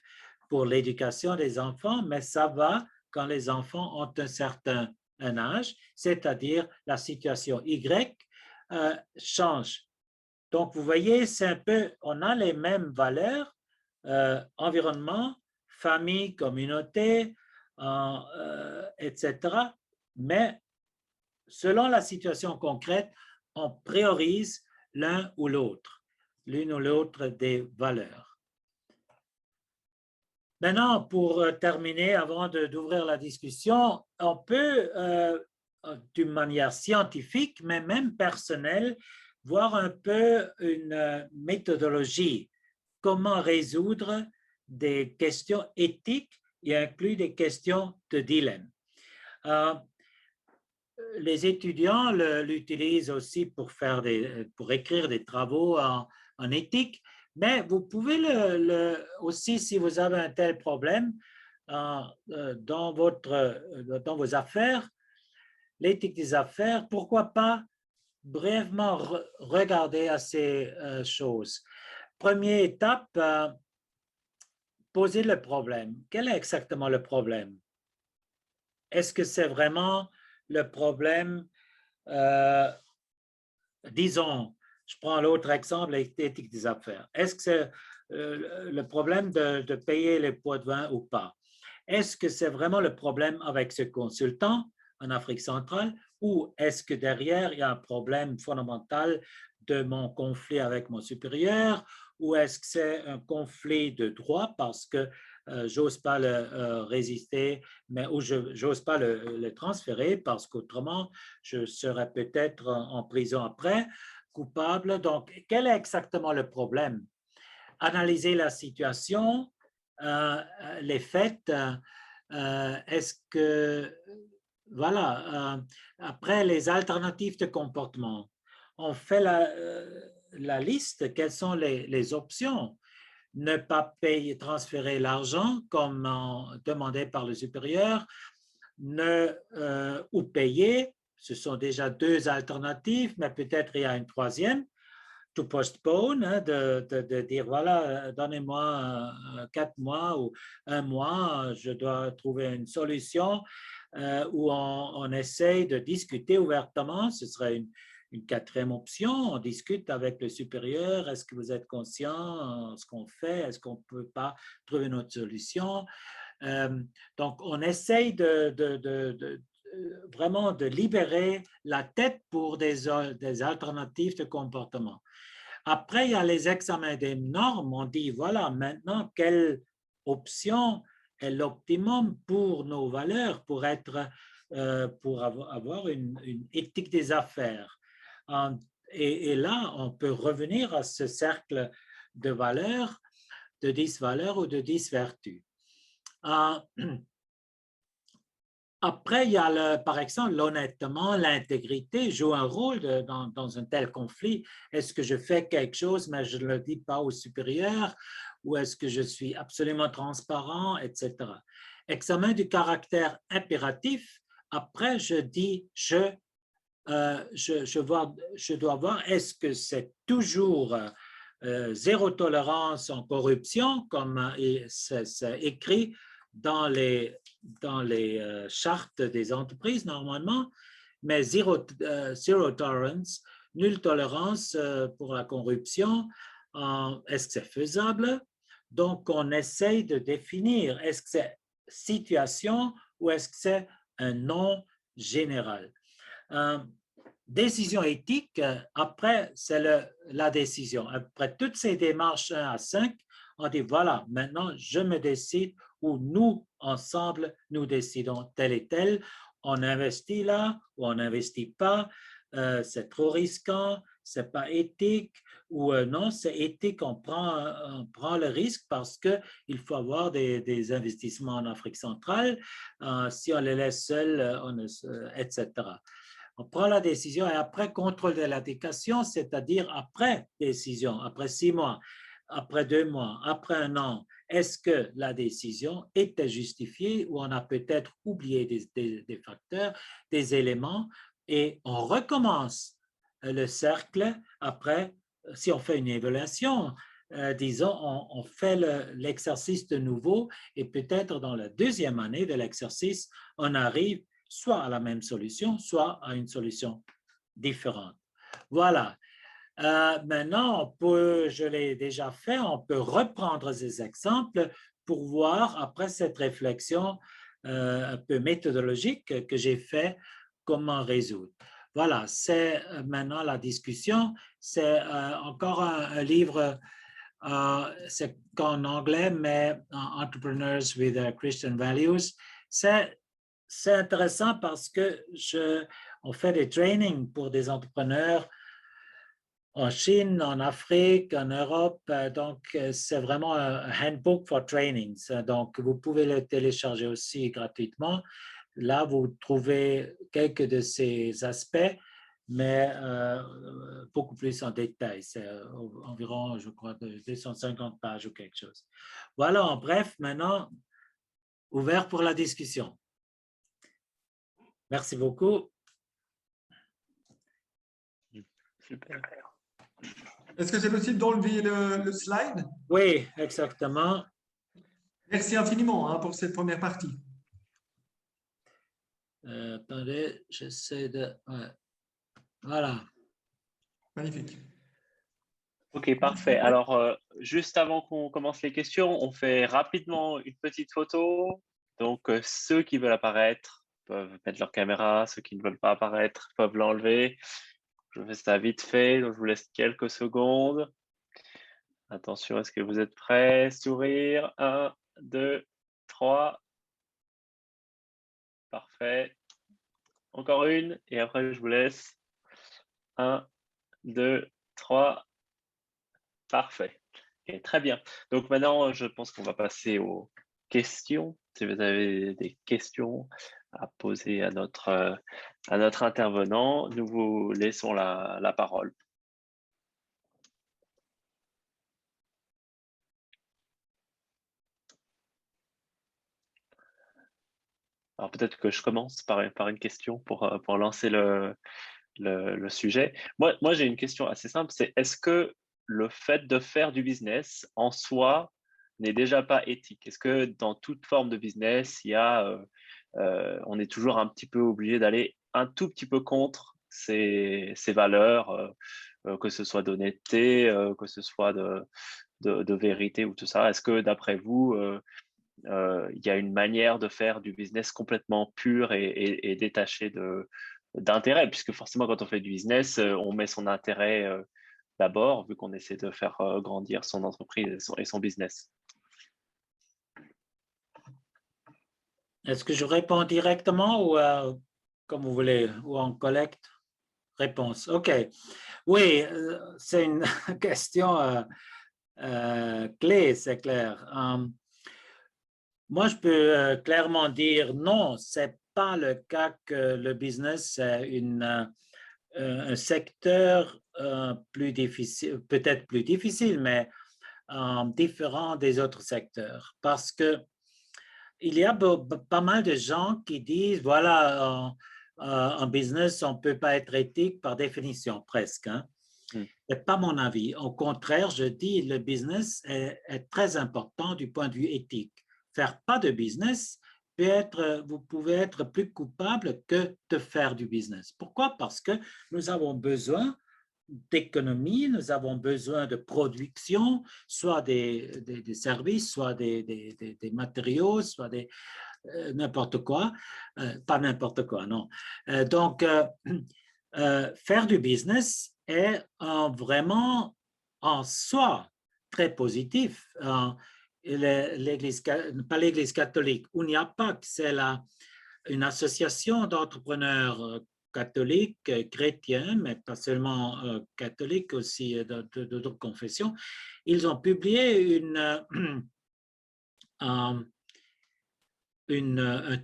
pour l'éducation des enfants, mais ça va quand les enfants ont un certain âge, c'est-à-dire la situation Y change. Donc, vous voyez, c'est un peu, on a les mêmes valeurs, environnement, famille, communauté, etc. Mais selon la situation concrète, on priorise l'un ou l'autre, l'une ou l'autre des valeurs. Maintenant, pour terminer, avant d'ouvrir la discussion, on peut, d'une manière scientifique, mais même personnelle, voir un peu une méthodologie, comment résoudre des questions éthiques et inclut des questions de dilemme. Les étudiants l'utilisent aussi pour écrire des travaux en éthique, mais vous pouvez aussi, si vous avez un tel problème dans vos affaires, l'éthique des affaires, pourquoi pas brièvement regarder à ces choses. Première étape, poser le problème. Quel est exactement le problème? Est-ce que c'est vraiment le problème, disons, je prends l'autre exemple, l'éthique des affaires. Est-ce que c'est le problème de payer les pots de vin ou pas? Est-ce que c'est vraiment le problème avec ce consultant en Afrique centrale ou est-ce que derrière, il y a un problème fondamental de mon conflit avec mon supérieur ou est-ce que c'est un conflit de droit parce que j'ose pas le résister, mais ou je n'ose pas le transférer parce qu'autrement, je serais peut-être en prison après, coupable. Donc, quel est exactement le problème? Analyser la situation, les faits, est-ce que, voilà, après les alternatives de comportement, on fait la liste, quelles sont les options? Ne pas payer, transférer l'argent comme demandé par le supérieur, ou payer, ce sont déjà deux alternatives, mais peut-être il y a une troisième, to postpone, hein, de dire voilà, donnez-moi 4 mois ou 1 mois, je dois trouver une solution où on essaye de discuter ouvertement, ce serait une quatrième option, on discute avec le supérieur, est-ce que vous êtes conscient de ce qu'on fait, est-ce qu'on ne peut pas trouver une autre solution? Donc, on essaye vraiment de libérer la tête pour des alternatives de comportement. Après, il y a les examens des normes, on dit voilà, maintenant, quelle option est l'optimum pour nos valeurs, pour avoir une éthique des affaires. Et là, on peut revenir à ce cercle de valeurs, de 10 valeurs ou de 10 vertus. Après, il y a, par exemple, l'honnêtement, l'intégrité joue un rôle dans un tel conflit. Est-ce que je fais quelque chose, mais je ne le dis pas au supérieur, ou est-ce que je suis absolument transparent, etc. Examen du caractère impératif. Après, je dis, je dois voir, est-ce que c'est toujours zéro tolérance en corruption, comme c'est écrit dans les chartes des entreprises normalement, mais zero tolerance, nulle tolérance pour la corruption. Est-ce que c'est faisable? Donc, on essaye de définir, est-ce que c'est situation ou est-ce que c'est un nom général? Décision éthique, après, c'est la décision. Après toutes ces démarches 1 à 5, on dit voilà, maintenant, je me décide ou nous, ensemble, nous décidons tel et tel. On investit là ou on n'investit pas. C'est trop risquant, c'est pas éthique ou non, c'est éthique, on prend le risque parce qu'il faut avoir des investissements en Afrique centrale. Si on les laisse seuls, etc. On prend la décision et après contrôle de l'application, c'est-à-dire après décision, après 6 mois, après 2 mois, après 1 an, est-ce que la décision était justifiée ou on a peut-être oublié des facteurs, des éléments et on recommence le cercle après, si on fait une évaluation, disons, on fait l'exercice de nouveau et peut-être dans la deuxième année de l'exercice, on arrive soit à la même solution, soit à une solution différente. Voilà. Maintenant, je l'ai déjà fait, on peut reprendre ces exemples pour voir, après cette réflexion un peu méthodologique que j'ai fait, comment résoudre. Voilà, c'est maintenant la discussion. C'est encore un livre, c'est en anglais, mais Entrepreneurs with Christian Values. C'est intéressant parce que on fait des trainings pour des entrepreneurs en Chine, en Afrique, en Europe. Donc, c'est vraiment un handbook for trainings. Donc, vous pouvez le télécharger aussi gratuitement. Là, vous trouvez quelques de ces aspects, mais beaucoup plus en détail. C'est environ, je crois, 250 pages ou quelque chose. Voilà, en bref, maintenant, ouvert pour la discussion. Merci beaucoup. Super. Est-ce que c'est possible d'enlever le slide? Oui, exactement. Merci infiniment hein, pour cette première partie. Attendez, j'essaie de... Ouais. Voilà. Magnifique. Ok, parfait. Alors, juste avant qu'on commence les questions, on fait rapidement une petite photo. Donc, ceux qui veulent apparaître peuvent mettre leur caméra. Ceux qui ne veulent pas apparaître peuvent l'enlever. Je fais ça vite fait, donc je vous laisse quelques secondes. Attention, est-ce que vous êtes prêts? Sourire. 1, 2, 3. Parfait. Encore une, et après je vous laisse. 1, 2, 3. Parfait. Okay, très bien. Donc maintenant, je pense qu'on va passer aux questions. Si vous avez des questions à poser à notre intervenant, nous vous laissons la parole. Alors peut-être que je commence par une question pour lancer le sujet. Moi j'ai une question assez simple, c'est est-ce que le fait de faire du business en soi n'est déjà pas éthique? Est-ce que dans toute forme de business, on est toujours un petit peu obligé d'aller un tout petit peu contre ces valeurs, que ce soit d'honnêteté, que ce soit de vérité ou tout ça? Est-ce que d'après vous, il y a une manière de faire du business complètement pur et détaché d'intérêt, puisque forcément quand on fait du business, on met son intérêt d'abord, vu qu'on essaie de faire grandir son entreprise et son business. Est-ce que je réponds directement ou comme vous voulez, ou en collecte? Réponse. OK. Oui, c'est une question clé, c'est clair. Moi, je peux clairement dire non, ce n'est pas le cas que le business est un secteur plus difficile, peut-être plus difficile, mais différent des autres secteurs. Parce que il y a pas mal de gens qui disent, voilà, en business, on ne peut pas être éthique par définition, presque. Hein. Ce n'est pas mon avis. Au contraire, je dis le business est très important du point de vue éthique. Faire pas de business peut être, vous pouvez être plus coupable que de faire du business. Pourquoi? Parce que nous avons besoin d'économie, nous avons besoin de production, soit des services, soit des matériaux, soit n'importe quoi, pas n'importe quoi, non. Donc, faire du business est vraiment en soi très positif. Pas l'Église catholique, où il n'y a pas que c'est une association d'entrepreneurs catholiques, chrétiens, mais pas seulement catholiques, aussi d'autres confessions. Ils ont publié un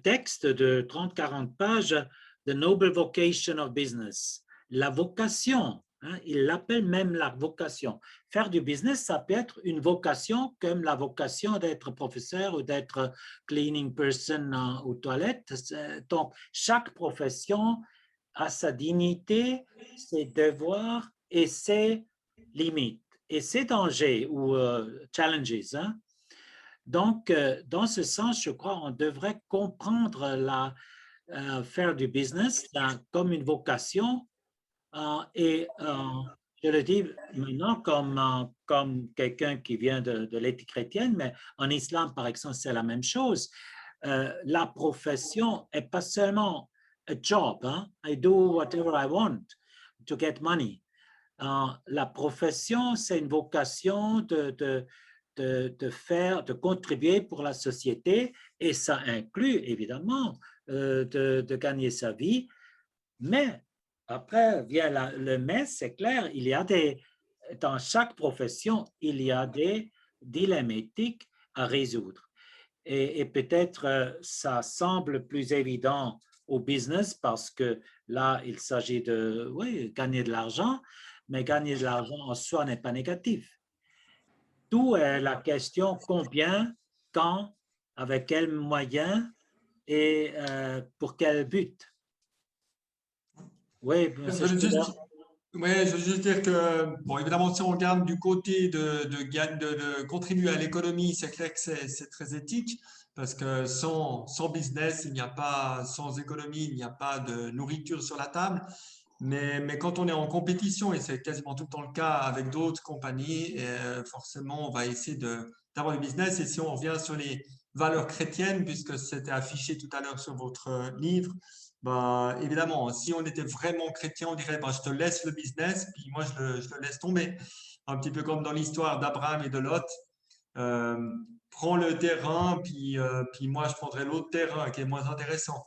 texte de 30-40 pages, The Noble Vocation of Business, la vocation. Hein, ils l'appellent même la vocation. Faire du business, ça peut être une vocation comme la vocation d'être professeur ou d'être cleaning person aux toilettes. Donc, chaque profession a sa dignité, ses devoirs et ses limites et ses dangers ou challenges. Hein. Donc, dans ce sens, je crois qu'on devrait comprendre faire du business comme une vocation et je le dis maintenant comme quelqu'un qui vient de l'éthique chrétienne, mais en islam, par exemple, c'est la même chose. La profession n'est pas seulement a job. Hein? I do whatever I want to get money. La profession, c'est une vocation de contribuer pour la société et ça inclut évidemment de gagner sa vie, mais après vient le mais, c'est clair, dans chaque profession, il y a des dilemmes éthiques à résoudre. Et peut-être ça semble plus évident au business parce que là, il s'agit de gagner de l'argent, mais gagner de l'argent en soi n'est pas négatif. Tout est la question combien, quand, avec quels moyens et pour quel but. Oui, Je monsieur veux juste, Schneider. ouais, je veux juste dire que, bon, évidemment, si on regarde du côté de contribuer à l'économie, c'est clair que c'est très éthique, parce que sans business, il n'y a pas, sans économie, il n'y a pas de nourriture sur la table. Mais quand on est en compétition, et c'est quasiment tout le temps le cas avec d'autres compagnies, forcément, on va essayer d'avoir du business. Et si on revient sur les valeurs chrétiennes, puisque c'était affiché tout à l'heure sur votre livre, bah, évidemment, si on était vraiment chrétien, on dirait, bah, je te laisse le business, puis moi, je le laisse tomber. Un petit peu comme dans l'histoire d'Abraham et de Lot. Euh, Prends le terrain, puis moi, je prendrai l'autre terrain qui est moins intéressant.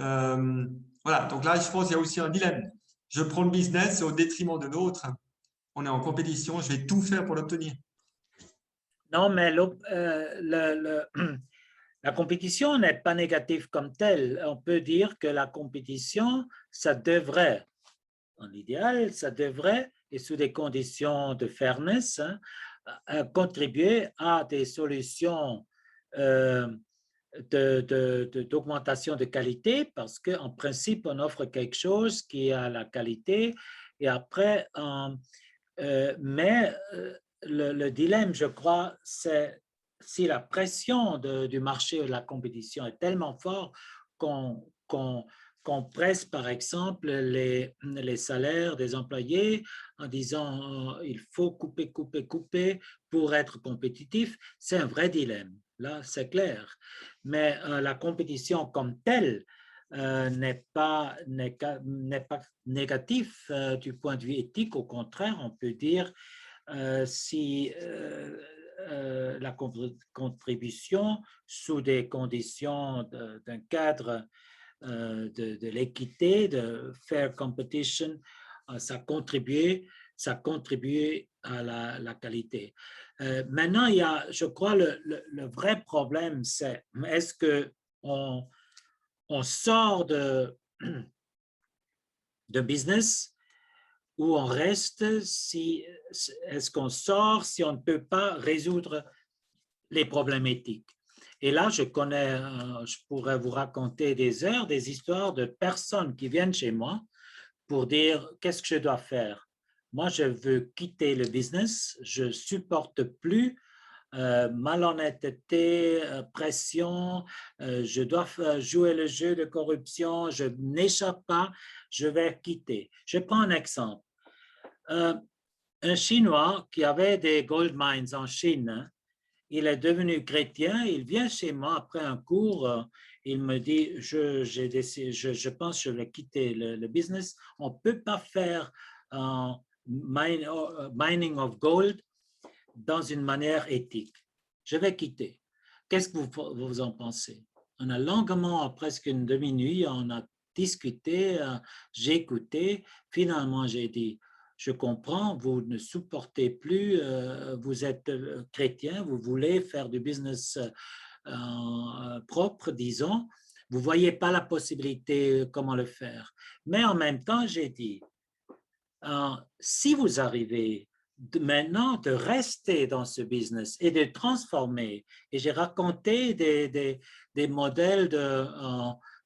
Euh, voilà, donc là, je pense qu'il y a aussi un dilemme. Je prends le business au détriment de l'autre. On est en compétition, je vais tout faire pour l'obtenir. Non, mais la compétition n'est pas négative comme telle. On peut dire que la compétition, ça devrait, en l'idéal, ça devrait, et sous des conditions de fairness, contribuer à des solutions euh, d'augmentation de qualité parce qu'en principe, on offre quelque chose qui a la qualité et après, mais le dilemme, je crois, c'est si la pression du marché ou de la compétition est tellement forte qu'on presse, par exemple, les salaires des employés en disant il faut couper, couper, couper pour être compétitif, c'est un vrai dilemme. Là, c'est clair. Mais la compétition comme telle n'est pas négatif du point de vue éthique. Au contraire, on peut dire si la contribution sous des conditions d'un cadre de l'équité, de fair competition, ça contribue à la qualité. Maintenant, il y a, je crois, le vrai problème, c'est est-ce qu'on on sort de business ou on reste si est-ce qu'on sort si on ne peut pas résoudre les problèmes éthiques. Et là, je pourrais vous raconter des heures, des histoires de personnes qui viennent chez moi pour dire qu'est-ce que je dois faire. Moi, je veux quitter le business, je supporte plus malhonnêteté, pression, je dois jouer le jeu de corruption, je n'échappe pas, je vais quitter. Je prends un exemple. Un Chinois qui avait des gold mines en Chine, hein, il est devenu chrétien, il vient chez moi après un cours, il me dit, je pense que je vais quitter le business, on ne peut pas faire mining of gold dans une manière éthique. Je vais quitter. Qu'est-ce que vous en pensez? On a longuement, presque une demi-nuit, on a discuté, j'ai écouté, finalement j'ai dit, je comprends, vous ne supportez plus, vous êtes chrétien, vous voulez faire du business propre, disons, vous ne voyez pas la possibilité comment le faire. Mais en même temps, j'ai dit, si vous arrivez maintenant de rester dans ce business et de transformer, et j'ai raconté des modèles de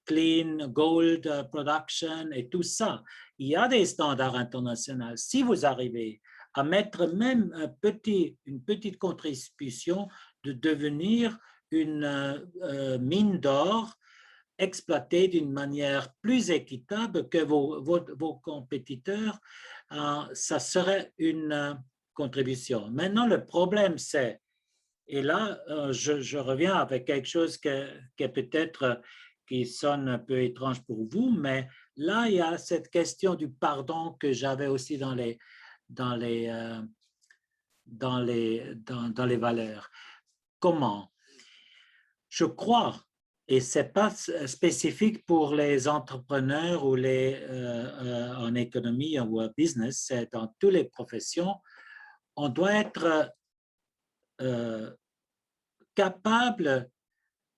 clean gold production et tout ça, il y a des standards internationaux. Si vous arrivez à mettre même une petite contribution de devenir une mine d'or exploitée d'une manière plus équitable que vos compétiteurs, ça serait une contribution. Maintenant, le problème, c'est, et là, je reviens avec quelque chose qui est peut-être qui sonne un peu étrange pour vous, mais là, il y a cette question du pardon que j'avais aussi dans les valeurs. Comment? Je crois Et ce n'est pas spécifique pour les entrepreneurs ou en économie ou en business, c'est dans toutes les professions. On doit être capable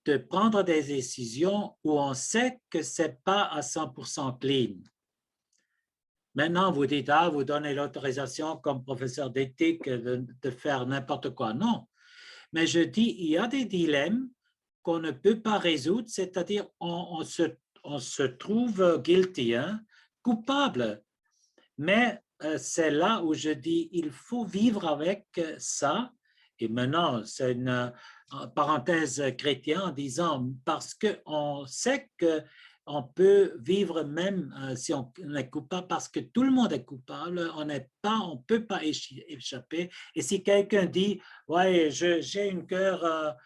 de prendre des décisions où on sait que ce n'est pas à 100% clean. Maintenant, vous dites, ah, vous donnez l'autorisation comme professeur d'éthique de faire n'importe quoi. Non, mais je dis, il y a des dilemmes qu'on ne peut pas résoudre, c'est-à-dire on se trouve guilty, hein, coupable. Mais c'est là où je dis, il faut vivre avec ça. Et maintenant, c'est une parenthèse chrétienne en disant, parce qu'on sait qu'on peut vivre même si on est coupable, parce que tout le monde est coupable, on ne peut pas échapper. Et si quelqu'un dit, ouais, j'ai une cœur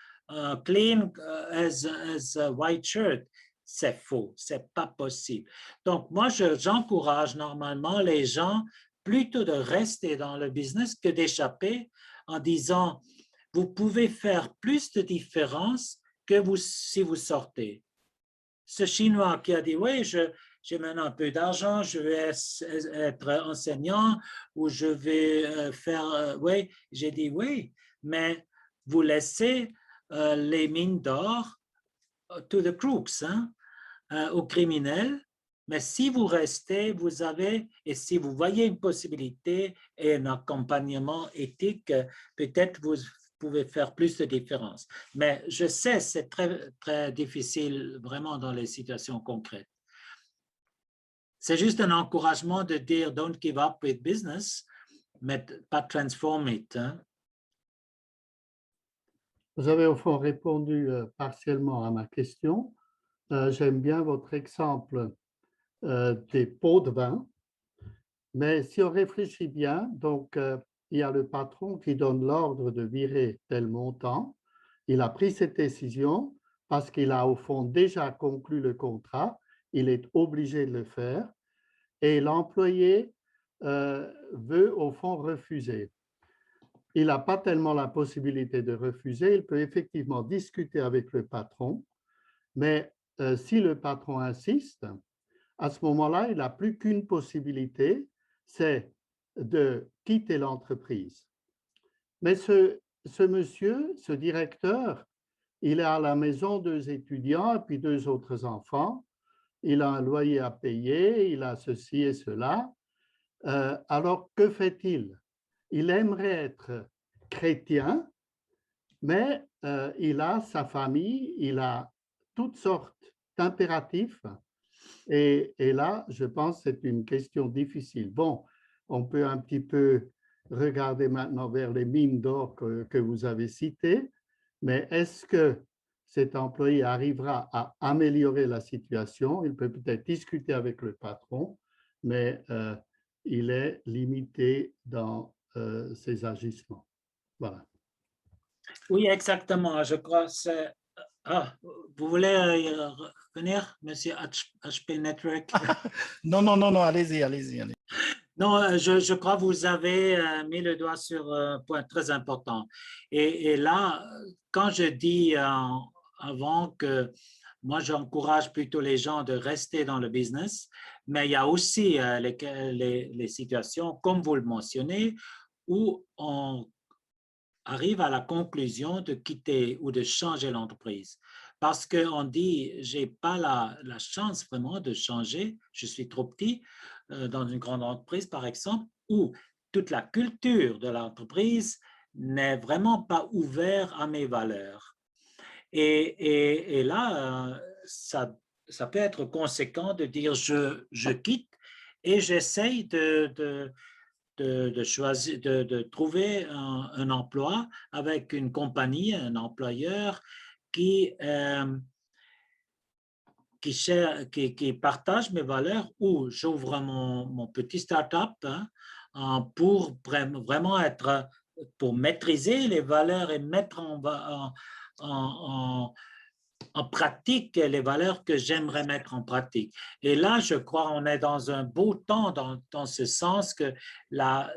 clean as a white shirt, c'est faux, c'est pas possible. Donc, moi, j'encourage normalement les gens plutôt de rester dans le business que d'échapper en disant, vous pouvez faire plus de différence que si vous sortez. Ce Chinois qui a dit, oui, j'ai maintenant un peu d'argent, je vais être enseignant ou je vais faire, oui, j'ai dit oui, mais vous laissez les mines d'or to the crooks, hein, aux criminels. Mais si vous restez, vous avez, et si vous voyez une possibilité et un accompagnement éthique, peut-être vous pouvez faire plus de différence. Mais je sais, c'est très, très difficile vraiment dans les situations concrètes. C'est juste un encouragement de dire don't give up with business, mais pas transform it. Hein? Vous avez au fond répondu partiellement à ma question. J'aime bien votre exemple des pots de vin, mais si on réfléchit bien, donc il y a le patron qui donne l'ordre de virer tel montant. Il a pris cette décision parce qu'il a au fond déjà conclu le contrat, il est obligé de le faire et l'employé veut au fond refuser. Il n'a pas tellement la possibilité de refuser, il peut effectivement discuter avec le patron, mais si le patron insiste, à ce moment-là, il n'a plus qu'une possibilité, c'est de quitter l'entreprise. Mais ce monsieur, ce directeur, il a à la maison 2 étudiants et puis 2 autres enfants. Il a un loyer à payer, il a ceci et cela. Alors, que fait-il? Il aimerait être chrétien, mais il a sa famille, il a toutes sortes d'impératifs. Et là, je pense que c'est une question difficile. Bon, on peut un petit peu regarder maintenant vers les mines d'or que vous avez citées, mais est-ce que cet employé arrivera à améliorer la situation? Il peut peut-être discuter avec le patron, mais il est limité dans ses agissements. Voilà. Oui, exactement. Je crois que c'est... Ah, vous voulez revenir, Monsieur HP Network? Non, allez-y. Non, je crois que vous avez mis le doigt sur un point très important. Et là, quand je dis avant que moi, j'encourage plutôt les gens de rester dans le business, mais il y a aussi les situations, comme vous le mentionnez, où on arrive à la conclusion de quitter ou de changer l'entreprise. Parce qu'on dit, je n'ai pas la chance vraiment de changer, je suis trop petit dans une grande entreprise, par exemple, où toute la culture de l'entreprise n'est vraiment pas ouverte à mes valeurs. Et là, ça peut être conséquent de dire, je quitte et j'essaye de choisir, de trouver un emploi avec une compagnie, un employeur qui partage mes valeurs, ou j'ouvre mon petit start-up pour vraiment pour maîtriser les valeurs et mettre en pratique les valeurs que j'aimerais mettre en pratique. Et là, je crois qu'on est dans un beau temps dans ce sens que la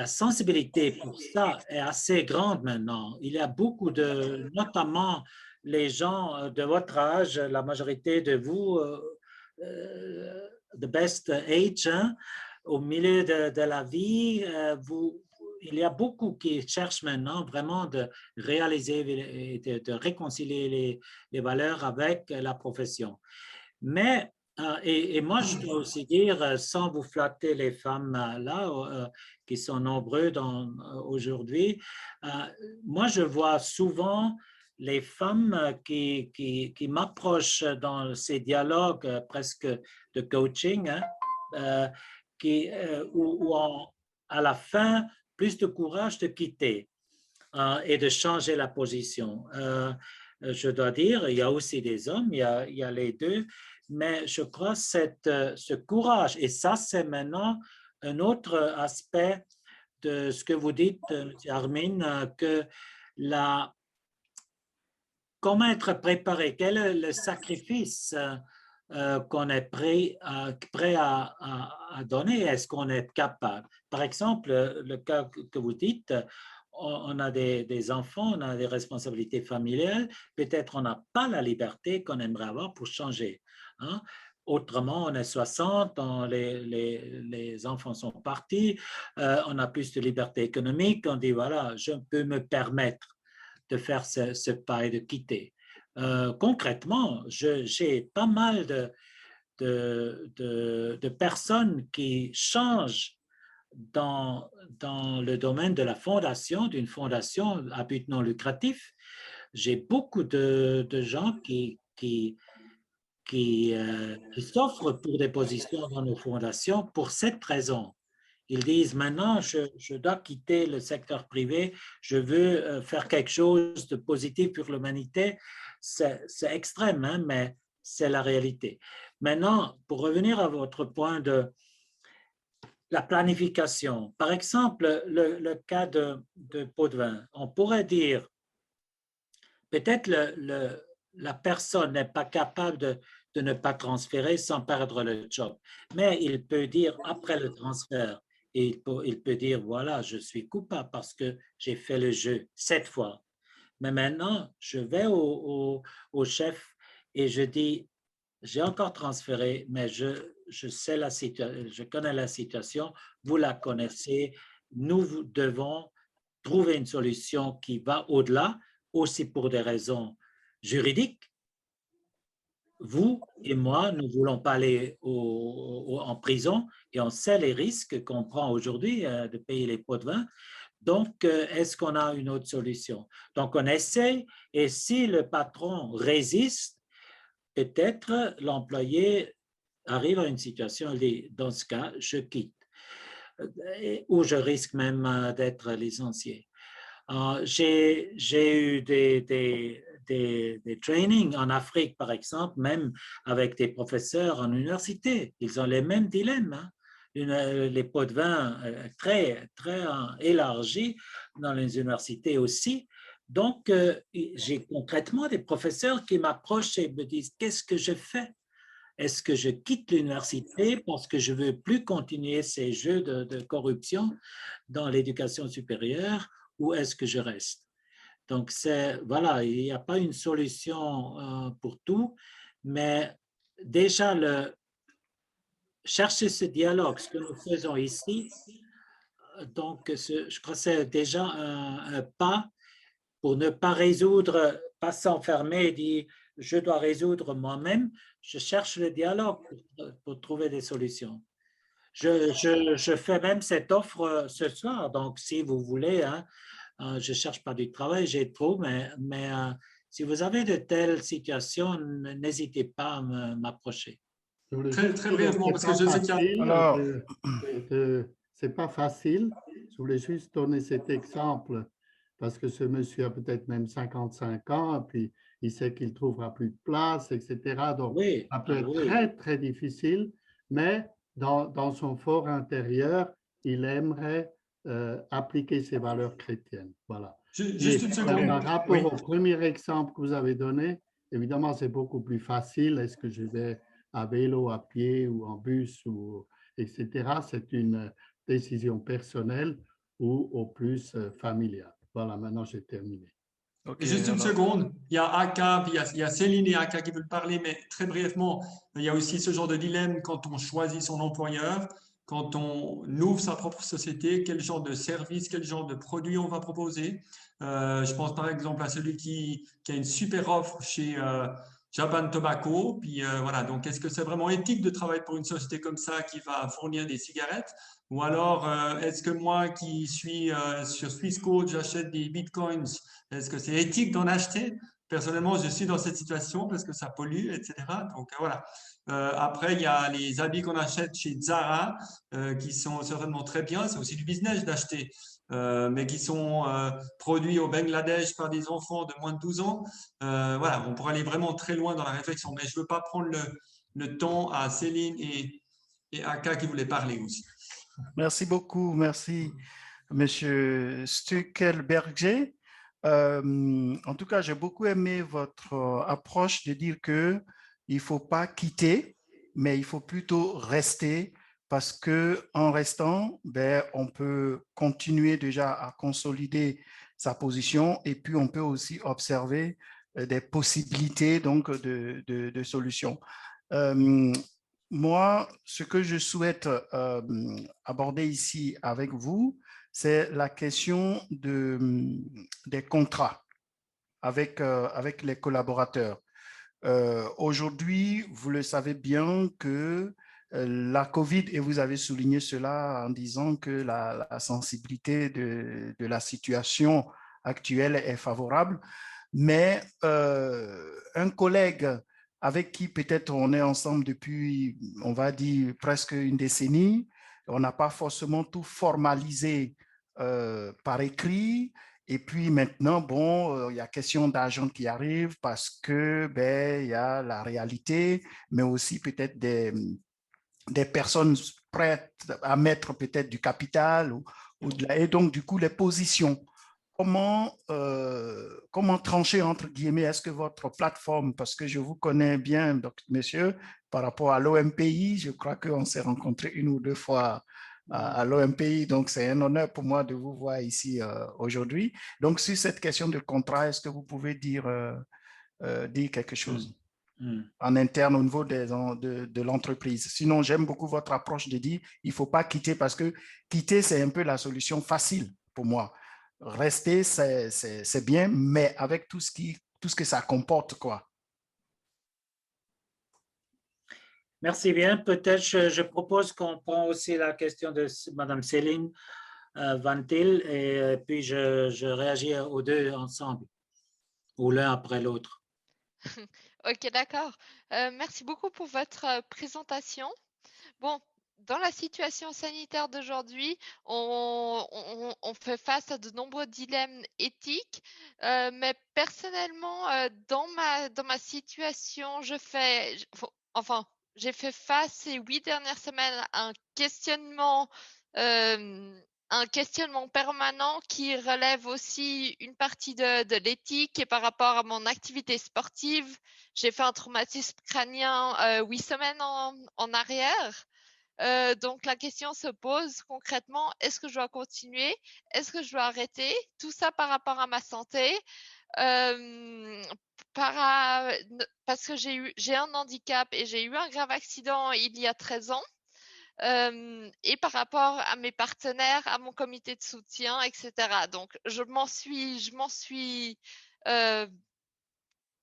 sensibilité pour ça est assez grande maintenant. Il y a beaucoup notamment les gens de votre âge, la majorité de vous, the best age, hein, au milieu de la vie, il y a beaucoup qui cherchent maintenant vraiment de réaliser et de réconcilier les valeurs avec la profession. Mais, et moi, je dois aussi dire, sans vous flatter les femmes là, qui sont nombreux aujourd'hui, moi, je vois souvent les femmes qui m'approchent dans ces dialogues presque de coaching, hein, où à la fin, plus de courage de quitter et de changer la position. Je dois dire, il y a aussi des hommes, il y a les deux, mais je crois ce courage, et ça c'est maintenant un autre aspect de ce que vous dites, Armin, que comment être préparé, quel est le sacrifice qu'on est prêt à donner, est-ce qu'on est capable? Par exemple, le cas que vous dites, on a des enfants, on a des responsabilités familiales, peut-être on n'a pas la liberté qu'on aimerait avoir pour changer. Hein? Autrement, on est 60, les enfants sont partis, on a plus de liberté économique, on dit voilà, je peux me permettre de faire ce pas et de quitter. Concrètement, j'ai pas mal de personnes qui changent dans le domaine de la fondation, d'une fondation à but non lucratif. J'ai beaucoup de gens qui s'offrent pour des positions dans nos fondations pour cette raison. Ils disent maintenant, je dois quitter le secteur privé, je veux faire quelque chose de positif pour l'humanité. C'est extrême, hein, mais c'est la réalité. Maintenant, pour revenir à votre point de la planification, par exemple, le cas de Potvin, on pourrait dire, peut-être la personne n'est pas capable de ne pas transférer sans perdre le job, mais il peut dire après le transfert, il peut dire, voilà, je suis coupable parce que j'ai fait le jeu 7 fois. Mais maintenant, je vais au chef et je dis, j'ai encore transféré, mais je sais la situation, je connais la situation, vous la connaissez, nous devons trouver une solution qui va au-delà, aussi pour des raisons juridiques. Vous et moi, nous ne voulons pas aller en prison et on sait les risques qu'on prend aujourd'hui de payer les pots de vin. Donc, est-ce qu'on a une autre solution? Donc, on essaye et si le patron résiste, peut-être l'employé arrive à une situation, il dit, dans ce cas, je quitte ou je risque même d'être licencié. J'ai eu des trainings en Afrique, par exemple, même avec des professeurs en université. Ils ont les mêmes dilemmes. Hein. Les pots de vin très, très élargis dans les universités aussi. Donc, j'ai concrètement des professeurs qui m'approchent et me disent, qu'est-ce que je fais? Est-ce que je quitte l'université parce que je ne veux plus continuer ces jeux de corruption dans l'éducation supérieure ou est-ce que je reste? Donc, voilà, il n'y a pas une solution pour tout, mais déjà, chercher ce dialogue, ce que nous faisons ici, donc je crois que c'est déjà un pas pour ne pas résoudre, pas s'enfermer et dire je dois résoudre moi-même, je cherche le dialogue pour trouver des solutions. Je fais même cette offre ce soir, donc si vous voulez, hein, je ne cherche pas du travail, j'ai trop, mais si vous avez de telles situations, n'hésitez pas à m'approcher. Très, très brièvement, parce que je sais qu'il y a... Alors, c'est pas facile. Je voulais juste donner cet exemple parce que ce monsieur a peut-être même 55 ans, et puis il sait qu'il ne trouvera plus de place, etc. Donc, Oui, ça peut être oui. très, très difficile, mais dans son fort intérieur, il aimerait appliquer ses valeurs chrétiennes. Voilà. Juste une seconde. Par rapport Oui. au premier exemple que vous avez donné, évidemment, c'est beaucoup plus facile. Est-ce que je vais à vélo, à pied ou en bus, etc. C'est une décision personnelle ou au plus familiale. Voilà, maintenant j'ai terminé. Ok, Et juste une alors, seconde, il y a Aka, puis il y a Céline et Aka qui veulent parler, mais très brièvement, il y a aussi ce genre de dilemme quand on choisit son employeur, quand on ouvre sa propre société, quel genre de service, quel genre de produit on va proposer. Je pense par exemple à celui qui a une super offre chez Japan Tobacco, puis voilà, donc est-ce que c'est vraiment éthique de travailler pour une société comme ça qui va fournir des cigarettes? Ou alors, est-ce que moi qui suis sur Swissquote, j'achète des bitcoins? Est-ce que c'est éthique d'en acheter? Personnellement, je suis dans cette situation parce que ça pollue, etc. Donc voilà. Après, il y a les habits qu'on achète chez Zara qui sont certainement très bien. C'est aussi du business d'acheter, mais qui sont produits au Bangladesh par des enfants de moins de 12 ans. Voilà, on pourrait aller vraiment très loin dans la réflexion, mais je ne veux pas prendre le temps à Céline et Aka qui voulaient parler aussi. merci beaucoup. Merci, Monsieur Stuckelberger. En tout cas, j'ai beaucoup aimé votre approche de dire que il faut pas quitter, mais il faut plutôt rester parce que en restant, ben, on peut continuer déjà à consolider sa position et puis on peut aussi observer des possibilités donc de solutions. Euh, Moi, ce que je souhaite aborder ici avec vous, c'est la question des contrats avec les collaborateurs. Aujourd'hui, vous le savez bien que la COVID, et vous avez souligné cela en disant que la sensibilité de la situation actuelle est favorable, mais un collègue avec qui peut-être on est ensemble depuis, on va dire, presque une décennie, on n'a pas forcément tout formalisé par écrit. Et puis maintenant, bon, il y a question d'argent qui arrive parce que ben, il y a la réalité, mais aussi peut-être des personnes prêtes à mettre peut-être du capital et donc du coup les positions. Comment trancher entre guillemets? Est-ce que votre plateforme, parce que je vous connais bien, donc, monsieur, par rapport à l'OMPI, je crois qu'on s'est rencontrés une ou deux fois à l'OMPI, donc c'est un honneur pour moi de vous voir ici aujourd'hui. Donc, sur cette question de contrat, est-ce que vous pouvez dire quelque chose en interne au niveau de l'entreprise? Sinon, j'aime beaucoup votre approche de dire il ne faut pas quitter parce que quitter, c'est un peu la solution facile pour moi. Rester, c'est bien, mais avec tout ce que ça comporte, quoi. Merci bien. Peut-être je propose qu'on prend aussi la question de Mme Céline Van-Til et puis je réagis aux deux ensemble ou l'un après l'autre. Ok, d'accord. Merci beaucoup pour votre présentation. Bon, dans la situation sanitaire d'aujourd'hui, on fait face à de nombreux dilemmes éthiques, mais personnellement, dans ma situation, j'ai fait face ces 8 dernières semaines à un questionnement permanent qui relève aussi une partie de l'éthique et par rapport à mon activité sportive. J'ai fait un traumatisme crânien 8 semaines en arrière. Donc la question se pose concrètement, est-ce que je dois continuer? Est-ce que je dois arrêter? Tout ça par rapport à ma santé. Parce que j'ai un handicap et j'ai eu un grave accident il y a 13 ans. Et par rapport à mes partenaires, à mon comité de soutien, etc. Donc, je m'en suis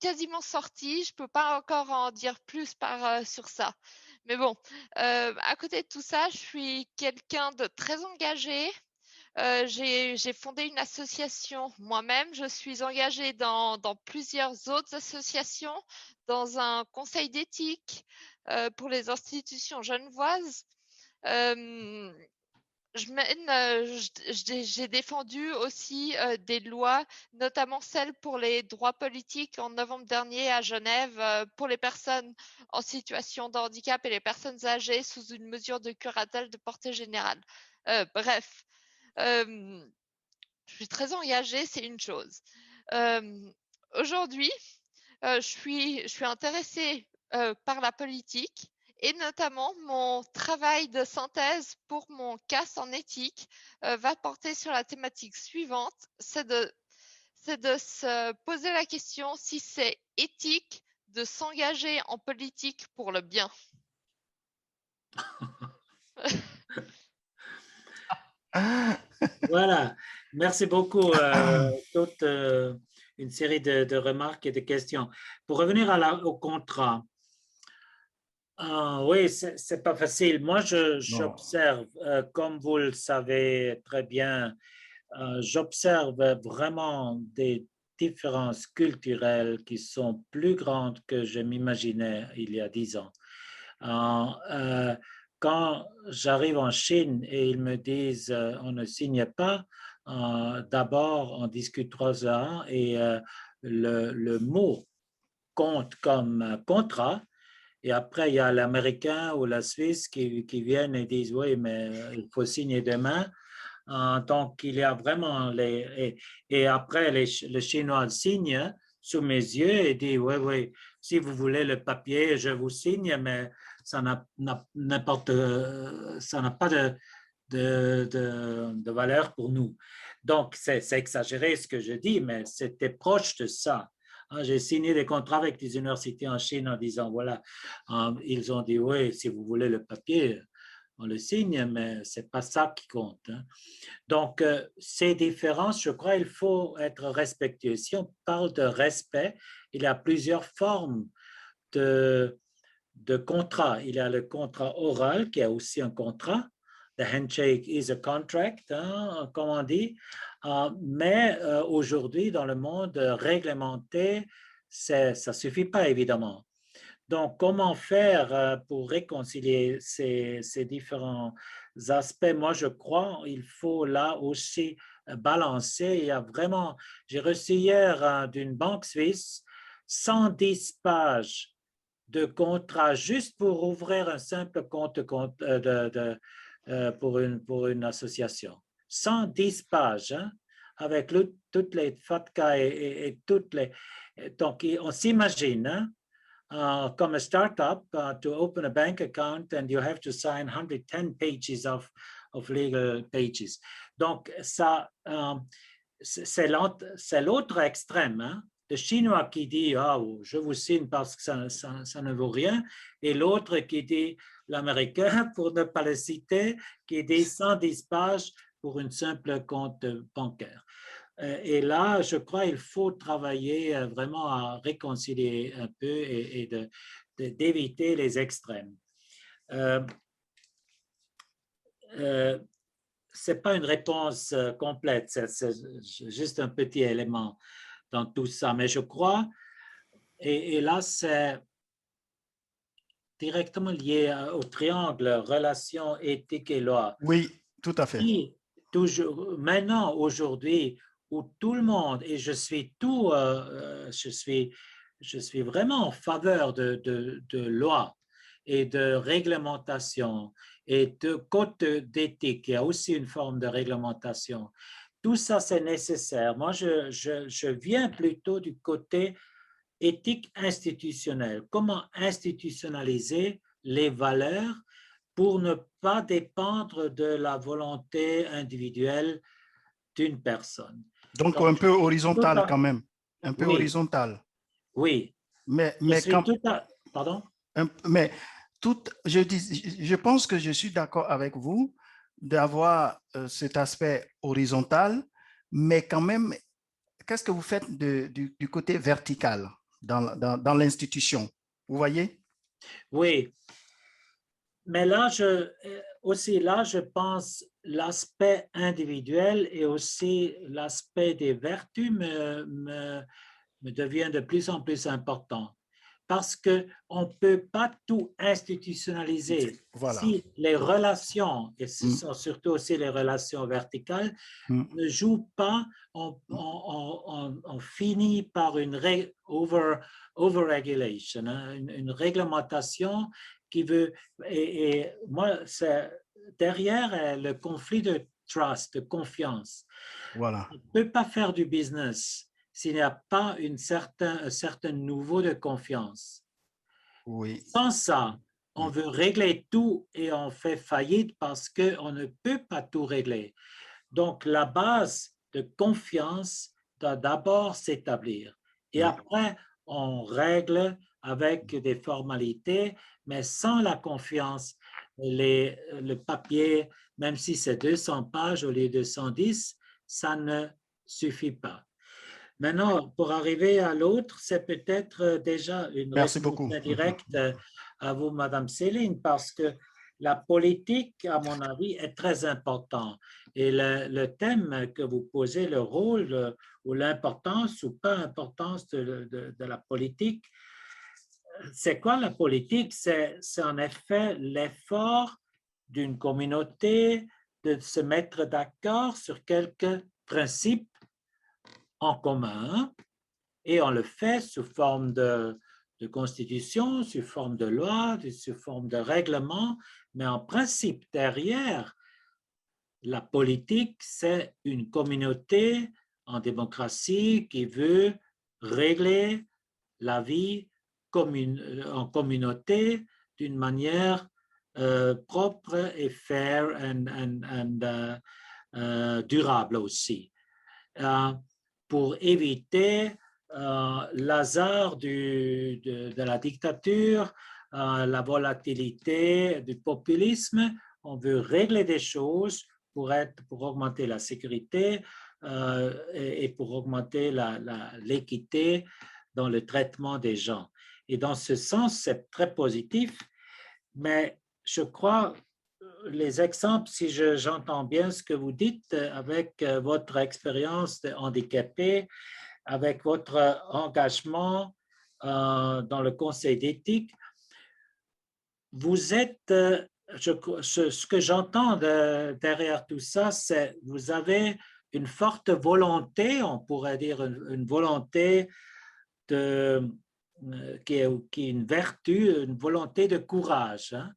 quasiment sortie. Je peux pas encore en dire plus sur ça. Mais bon, à côté de tout ça, je suis quelqu'un de très engagé. J'ai fondé une association moi-même. Je suis engagée dans plusieurs autres associations, dans un conseil d'éthique pour les institutions genevoises. J'ai défendu aussi des lois, notamment celles pour les droits politiques en novembre dernier à Genève pour les personnes en situation de handicap et les personnes âgées sous une mesure de curatelle de portée générale. Bref, je suis très engagée, c'est une chose. Aujourd'hui, je suis intéressée par la politique et notamment mon travail de synthèse pour mon CAS en éthique va porter sur la thématique suivante, c'est de se poser la question si c'est éthique de s'engager en politique pour le bien. Voilà, merci beaucoup. Toute une série de remarques et de questions. Pour revenir au contrat, oui, c'est pas facile. Moi, j'observe, comme vous le savez très bien, j'observe vraiment des différences culturelles qui sont plus grandes que je m'imaginais il y a 10 ans. Quand j'arrive en Chine et ils me disent on ne signe pas, d'abord on discute 3 heures et le mot compte comme contrat. Et après, il y a l'Américain ou la Suisse qui viennent et disent oui, mais il faut signer demain. Donc, il y a vraiment et après, le Chinois signe sous mes yeux et dit oui, oui, si vous voulez le papier, je vous signe, mais ça n'a pas de valeur pour nous. Donc, c'est exagéré ce que je dis, mais c'était proche de ça. J'ai signé des contrats avec des universités en Chine en disant, voilà, ils ont dit, oui, si vous voulez le papier, on le signe, mais ce n'est pas ça qui compte. Donc, ces différences, je crois, il faut être respectueux. Si on parle de respect, il y a plusieurs formes de contrat. Il y a le contrat oral, qui est aussi un contrat. The handshake is a contract, comme on dit. Mais aujourd'hui, dans le monde réglementé, ça ne suffit pas, évidemment. Donc, comment faire pour réconcilier ces différents aspects? Moi, je crois qu'il faut là aussi balancer. Il y a vraiment, j'ai reçu hier d'une banque suisse 110 pages de contrat juste pour ouvrir un simple compte pour une association. 110 pages, avec toutes les FATCA et toutes les... Donc, on s'imagine, comme a startup, to open a bank account and you have to sign 110 pages of legal pages. Donc, ça, c'est l'autre extrême, le Chinois qui dit je vous signe parce que ça ne vaut rien, et l'autre qui dit, l'Américain, pour ne pas le citer, qui dit 110 pages pour une simple compte bancaire. Et là, je crois qu'il faut travailler vraiment à réconcilier un peu et d'éviter les extrêmes. Ce n'est pas une réponse complète, c'est juste un petit élément dans tout ça, mais je crois, et là c'est directement lié au triangle relation, éthique et loi. Oui, tout à fait. Et maintenant, aujourd'hui, où tout le monde, et je suis vraiment en faveur de loi et de réglementation et de code d'éthique, il y a aussi une forme de réglementation. Tout ça, c'est nécessaire. Moi, je viens plutôt du côté éthique institutionnelle. Comment institutionnaliser les valeurs pour ne pas dépendre de la volonté individuelle d'une personne. Donc un peu horizontal quand même. Un peu horizontal. Oui. Mais pardon? Mais je pense que je suis d'accord avec vous d'avoir cet aspect horizontal, mais quand même, qu'est-ce que vous faites du côté vertical dans l'institution? Vous voyez? Oui. Mais là, je pense l'aspect individuel et aussi l'aspect des vertus me devient de plus en plus important. Parce qu'on ne peut pas tout institutionnaliser. Voilà. Si les relations, et ce sont surtout aussi les relations verticales, ne jouent pas, on finit par une over-regulation, une réglementation qui veut... Et moi, c'est derrière le conflit de trust, de confiance. Voilà. On ne peut pas faire du business s'il n'y a pas un certain niveau de confiance. Oui. Sans ça, on veut régler tout et on fait faillite parce qu'on ne peut pas tout régler. Donc, la base de confiance doit d'abord s'établir. Et après, on règle avec des formalités, mais sans la confiance, le papier, même si c'est 200 pages au lieu de 110, ça ne suffit pas. Maintenant, pour arriver à l'autre, c'est peut-être déjà une Merci réponse beaucoup. indirecte à vous, Madame Céline, parce que la politique, à mon avis, est très important. Et le thème que vous posez, le rôle ou l'importance ou pas importance de la politique, c'est quoi la politique? C'est en effet l'effort d'une communauté de se mettre d'accord sur quelques principes en commun, et on le fait sous forme de constitution, sous forme de loi, sous forme de règlement, mais en principe, derrière la politique, c'est une communauté en démocratie qui veut régler la vie en communauté d'une manière propre et fair et durable aussi. Pour éviter l'hasard de la dictature, la volatilité du populisme. On veut régler des choses pour augmenter la sécurité et pour augmenter l'équité dans le traitement des gens. Et dans ce sens, c'est très positif, mais je crois les exemples, si j'entends bien ce que vous dites, avec votre expérience de handicapé, avec votre engagement dans le conseil d'éthique, vous êtes, ce que j'entends derrière tout ça, c'est vous avez une forte volonté, on pourrait dire une volonté qui est une vertu, une volonté de courage. Hein.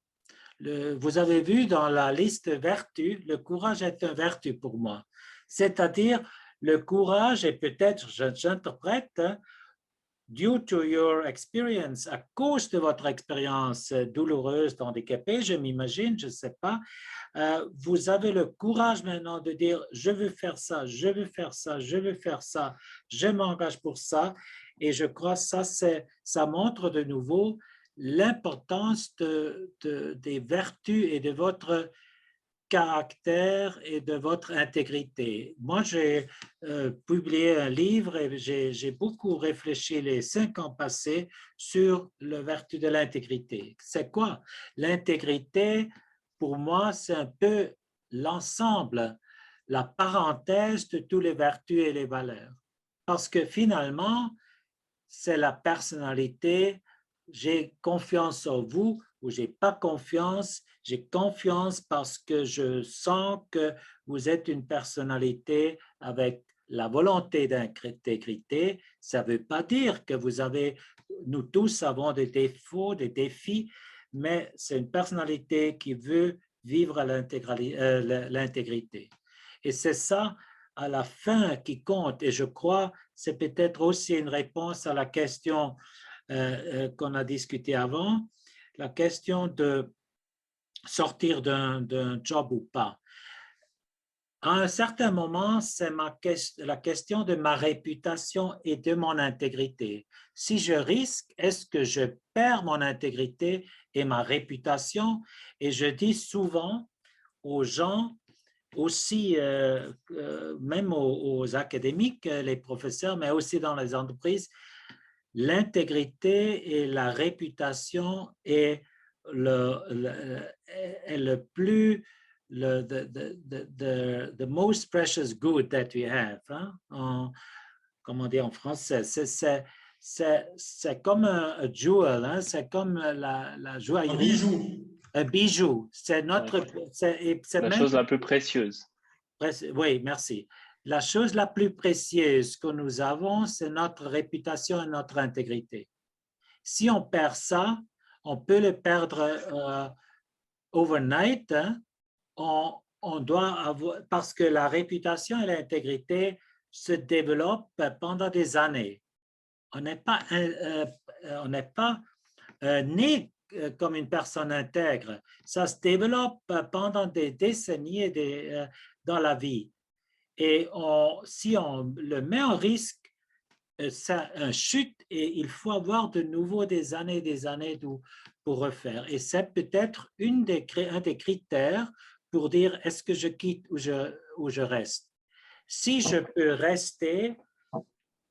Vous avez vu dans la liste vertus, le courage est une vertu pour moi. C'est-à-dire, le courage est peut-être, j'interprète, hein, due to your experience, à cause de votre expérience douloureuse d'handicapé, je m'imagine, je ne sais pas, vous avez le courage maintenant de dire je veux faire ça, je veux faire ça, je veux faire ça, je m'engage pour ça. Et je crois que ça montre de nouveau l'importance des vertus et de votre caractère et de votre intégrité. Moi, j'ai publié un livre et j'ai beaucoup réfléchi les 5 ans passés sur la vertu de l'intégrité. C'est quoi? L'intégrité, pour moi, c'est un peu l'ensemble, la parenthèse de toutes les vertus et les valeurs. Parce que finalement, c'est la personnalité. J'ai confiance en vous ou j'ai pas confiance. J'ai confiance parce que je sens que vous êtes une personnalité avec la volonté d'intégrité. Ça ne veut pas dire que nous tous avons des défauts, des défis, mais c'est une personnalité qui veut vivre l'intégrité. Et c'est ça, à la fin, qui compte. Et je crois c'est peut-être aussi une réponse à la question qu'on a discutée avant, la question de sortir d'un job ou pas. À un certain moment, c'est la question de ma réputation et de mon intégrité. Si je risque, est-ce que je perds mon intégrité et ma réputation? Et je dis souvent aux gens, aussi même aux académiques, les professeurs, mais aussi dans les entreprises, l'intégrité et la réputation est le plus, the most precious good that we have. Hein? Comment dire en français? C'est comme un jewel, hein? C'est comme la joaillerie. Un bijou. Un bijou. C'est notre. La chose la plus précieuse. Oui, merci. La chose la plus précieuse que nous avons, c'est notre réputation et notre intégrité. Si on perd ça, on peut le perdre overnight. Hein? On doit avoir, parce que la réputation et l'intégrité se développent pendant des années. On n'est pas né comme une personne intègre. Ça se développe pendant des décennies dans la vie. Et si on le met en risque, ça chute et il faut avoir de nouveau des années pour refaire. Et c'est peut-être un des critères pour dire est-ce que je quitte ou je reste. Si je peux rester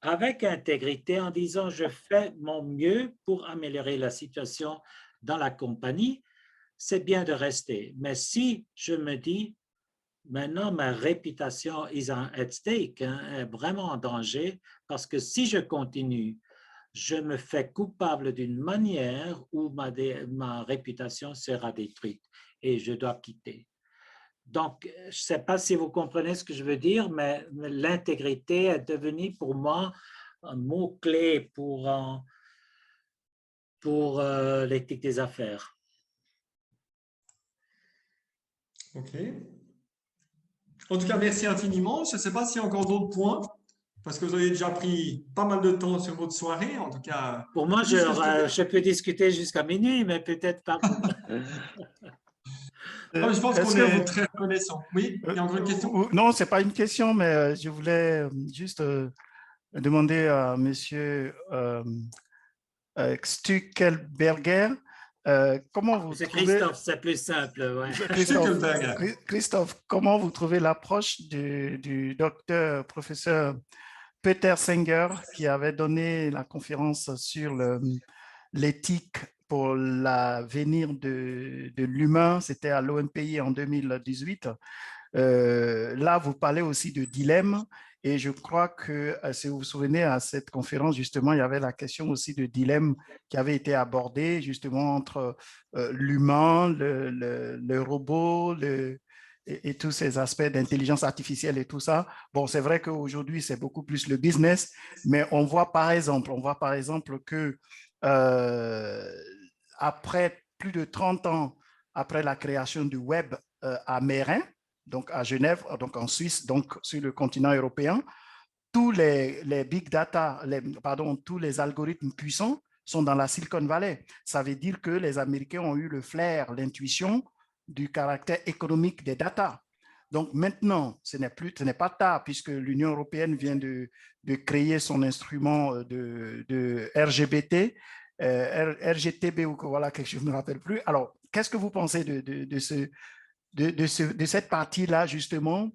avec intégrité en disant je fais mon mieux pour améliorer la situation dans la compagnie, c'est bien de rester. Mais si je me dis maintenant ma réputation is at stake, est vraiment en danger, parce que si je continue, je me fais coupable d'une manière où ma réputation sera détruite et je dois quitter. Donc, je ne sais pas si vous comprenez ce que je veux dire, mais l'intégrité est devenue pour moi un mot-clé pour l'éthique des affaires. OK. En tout cas, merci infiniment. Je ne sais pas s'il y a encore d'autres points, parce que vous avez déjà pris pas mal de temps sur votre soirée. En tout cas, pour moi, je peux discuter jusqu'à minuit, mais peut-être pas pour je pense qu'on est très reconnaissant. Oui, il y a encore une question? Non, ce n'est pas une question, mais je voulais juste demander à monsieur Stuckelberger, comment vous trouvez… Christophe, c'est plus simple. Ouais. Christophe, comment vous trouvez l'approche du docteur, professeur Peter Singer, qui avait donné la conférence sur l'éthique pour l'avenir de l'humain, c'était à l'OMPI en 2018. Là, vous parlez aussi de dilemme, et je crois que, si vous vous souvenez, à cette conférence, justement, il y avait la question aussi de dilemme qui avait été abordée, justement, entre l'humain, le robot, et tous ces aspects d'intelligence artificielle et tout ça. Bon, c'est vrai qu'aujourd'hui, c'est beaucoup plus le business, mais on voit par exemple que après plus de 30 ans après la création du web à Mérin, donc à Genève, donc en Suisse, donc sur le continent européen, tous les big data, tous les algorithmes puissants sont dans la Silicon Valley. Ça veut dire que les Américains ont eu le flair, l'intuition du caractère économique des data. Donc maintenant, ce n'est pas tard, puisque l'Union européenne vient de créer son instrument de RGBT, RGTB, ou voilà, quelque chose, je ne me rappelle plus. Alors, qu'est-ce que vous pensez de cette partie-là, justement,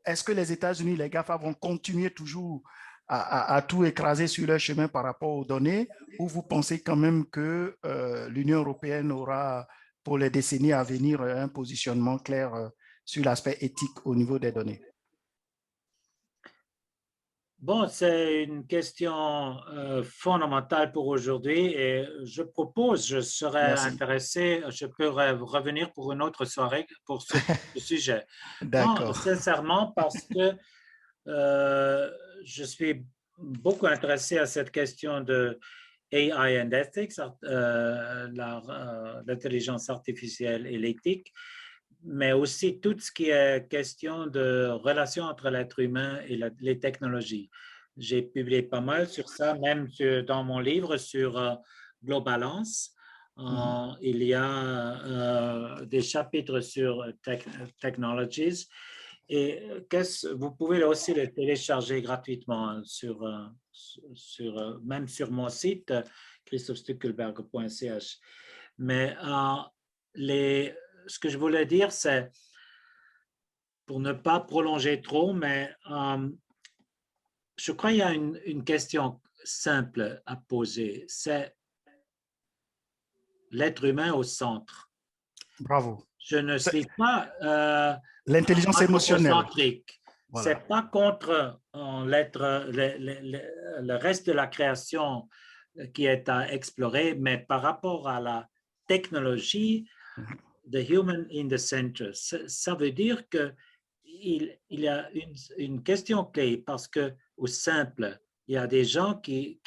est-ce que les États-Unis, les GAFA, vont continuer toujours à tout écraser sur leur chemin par rapport aux données, ou vous pensez quand même que l'Union européenne aura, pour les décennies à venir, un positionnement clair sur l'aspect éthique au niveau des données? Bon, c'est une question fondamentale pour aujourd'hui et je serais intéressé, je peux revenir pour une autre soirée pour ce sujet. Non, sincèrement, parce que je suis beaucoup intéressé à cette question de AI and ethics, l'intelligence artificielle et l'éthique, mais aussi tout ce qui est question de relation entre l'être humain et les technologies. J'ai publié pas mal sur ça, même dans mon livre sur Globalance. Il y a des chapitres sur technologies et vous pouvez aussi les télécharger gratuitement même sur mon site christophstuckelberger.ch. Mais ce que je voulais dire, c'est, pour ne pas prolonger trop, mais je crois qu'il y a une question simple à poser, c'est l'être humain au centre. Bravo. Je ne suis pas l'intelligence émotionnelle. Voilà. Ce n'est pas contre le reste de la création qui est à explorer, mais par rapport à la technologie, the human in the center. Ça veut dire qu'il y a une question clé parce que, au simple, il y a des gens qui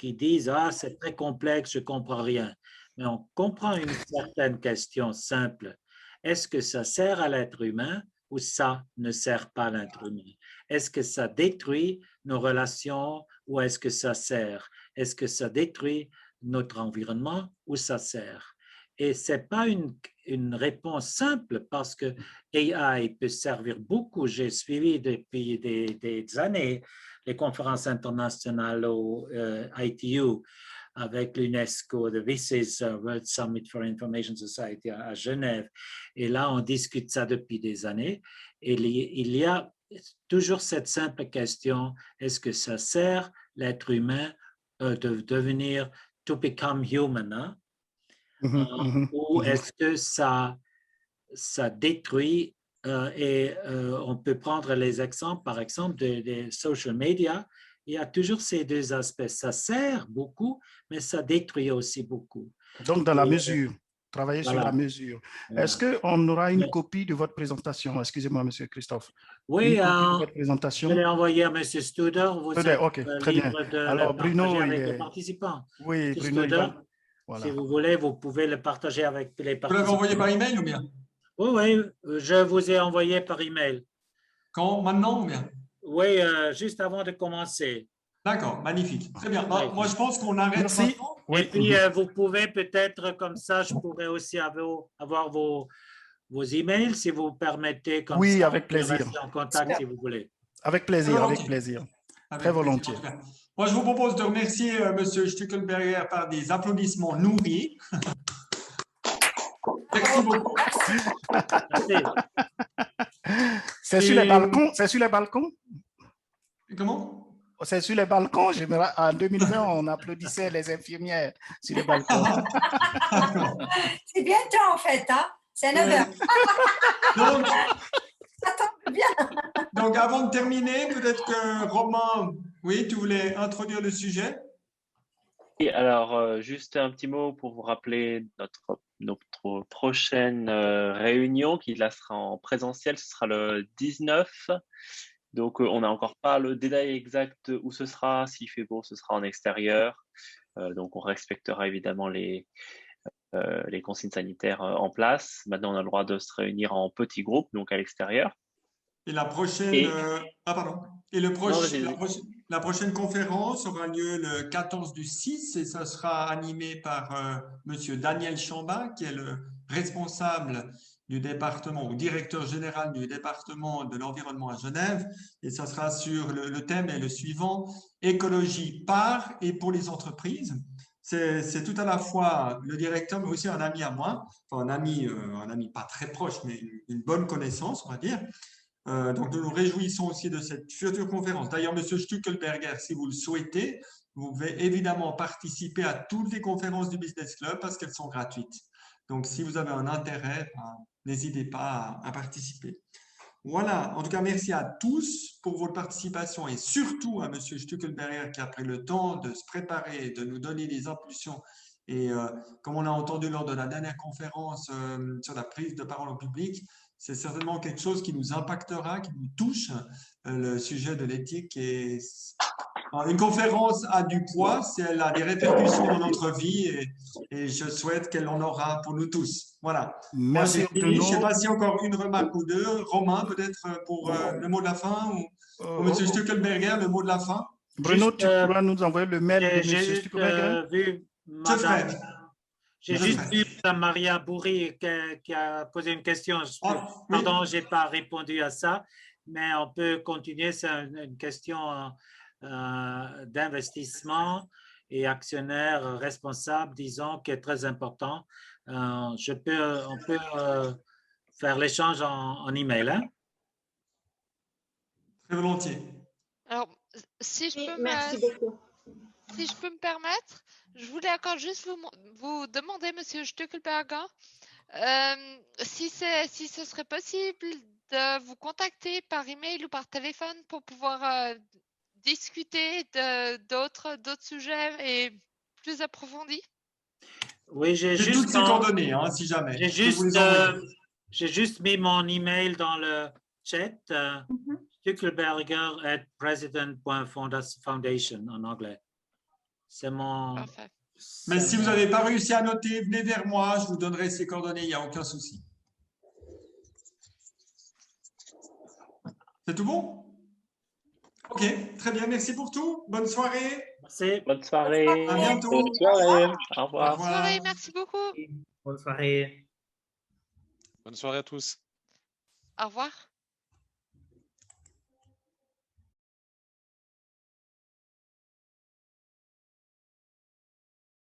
disent « Ah, c'est très complexe, je ne comprends rien ». Mais on comprend une certaine question simple. Est-ce que ça sert à l'être humain ou ça ne sert pas à l'être humain? Est-ce que ça détruit nos relations ou est-ce que ça sert? Est-ce que ça détruit notre environnement ou ça sert? Et ce n'est pas une réponse simple parce que AI peut servir beaucoup. J'ai suivi depuis des années les conférences internationales au ITU avec l'UNESCO, This is World Summit for Information Society à Genève. Et là, on discute ça depuis des années. Et il y a toujours cette simple question, est-ce que ça sert l'être humain de devenir, to become human, hein? Ou est-ce que ça détruit et on peut prendre les exemples, par exemple, des social media. Il y a toujours ces deux aspects. Ça sert beaucoup, mais ça détruit aussi beaucoup. Donc, dans la mesure, travailler voilà. sur la mesure. Voilà. Est-ce qu'on aura une copie de votre présentation? Excusez-moi, Monsieur Christophe. Oui, une copie de votre présentation. Je l'ai envoyé à Monsieur Studer. Vous êtes ok, très bien. Alors, Bruno, avec les participants. Oui, Monsieur Bruno, Studer, voilà. si vous voulez, vous pouvez le partager avec les participants. Vous l'avez envoyé par email ou bien? Oui, je vous ai envoyé par email. Quand? Maintenant ou bien? Oui, juste avant de commencer. D'accord, magnifique. Très bien. Moi, je pense qu'on arrête. Merci. Oui. Et puis, vous pouvez peut-être, comme ça, je pourrais aussi avoir vos emails, si vous permettez. Comme oui, ça, avec plaisir. Rester en contact, si vous voulez. Avec plaisir, avec plaisir. Très volontiers. Moi, je vous propose de remercier M. Stuckelberger par des applaudissements nourris. Merci beaucoup. C'est sur les balcons? C'est sur les balcons? Comment? C'est sur les balcons. En 2020, on applaudissait les infirmières sur les balcons. C'est bientôt en fait, hein? C'est 9h. Donc, ça tombe bien. Donc, avant de terminer, peut-être que Romain, oui, tu voulais introduire le sujet? Et alors, juste un petit mot pour vous rappeler notre prochaine réunion qui là sera en présentiel, ce sera le 19. Donc, on n'a encore pas le détail exact où ce sera. S'il fait beau, ce sera en extérieur. Donc, on respectera évidemment les consignes sanitaires en place. Maintenant, on a le droit de se réunir en petits groupes, donc à l'extérieur. Et la prochaine, la prochaine conférence aura lieu le 14 du 6 et ça sera animé par Monsieur Daniel Chamba, qui est le responsable du département ou directeur général du département de l'environnement à Genève. Et ça sera sur le thème est le suivant, écologie par et pour les entreprises. C'est tout à la fois le directeur, mais aussi un ami à moi, enfin un ami pas très proche, mais une bonne connaissance, on va dire. Donc, nous nous réjouissons aussi de cette future conférence. D'ailleurs, M. Stuckelberger, si vous le souhaitez, vous pouvez évidemment participer à toutes les conférences du Business Club parce qu'elles sont gratuites. Donc, si vous avez un intérêt, n'hésitez pas à participer. Voilà, en tout cas, merci à tous pour votre participation et surtout à M. Stuckelberger qui a pris le temps de se préparer, de nous donner des impulsions. Et comme on a entendu lors de la dernière conférence sur la prise de parole en public, c'est certainement quelque chose qui nous impactera, qui nous touche, le sujet de l'éthique. Et une conférence a du poids, elle a des répercussions dans notre vie et je souhaite qu'elle en aura pour nous tous. Voilà. Merci. Moi, je ne sais pas si encore une remarque ou deux. Romain, peut-être pour le mot de la fin ou M. Stuckelberger, le mot de la fin. Bruno, tu pourras nous envoyer le mail de M. Stuckelberger? J'ai juste vu Mme Maria Bourri qui a posé une question. Pardon, oui. Je n'ai pas répondu à ça, mais on peut continuer. C'est une question d'investissement et actionnaire responsable, disons, qui est très important. On peut faire l'échange en email. Hein? Très volontiers. Alors, si je peux me permettre, je voulais encore juste vous demander, Monsieur Stuckelberger, si ce serait possible de vous contacter par email ou par téléphone pour pouvoir discuter d'autres sujets et plus approfondis. Oui, j'ai juste toutes ces coordonnées, hein, si jamais. J'ai juste mis mon email dans le chat, stuckelberger@president.foundation en anglais. C'est mon... Parfait. Mais si vous n'avez pas réussi à noter, venez vers moi, je vous donnerai ces coordonnées, il n'y a aucun souci. C'est tout bon? Ok, très bien, merci pour tout. Bonne soirée. Merci. Bonne soirée. À bientôt. Bonne soirée. Au revoir. Bonne soirée, merci beaucoup. Bonne soirée. Bonne soirée à tous. Au revoir.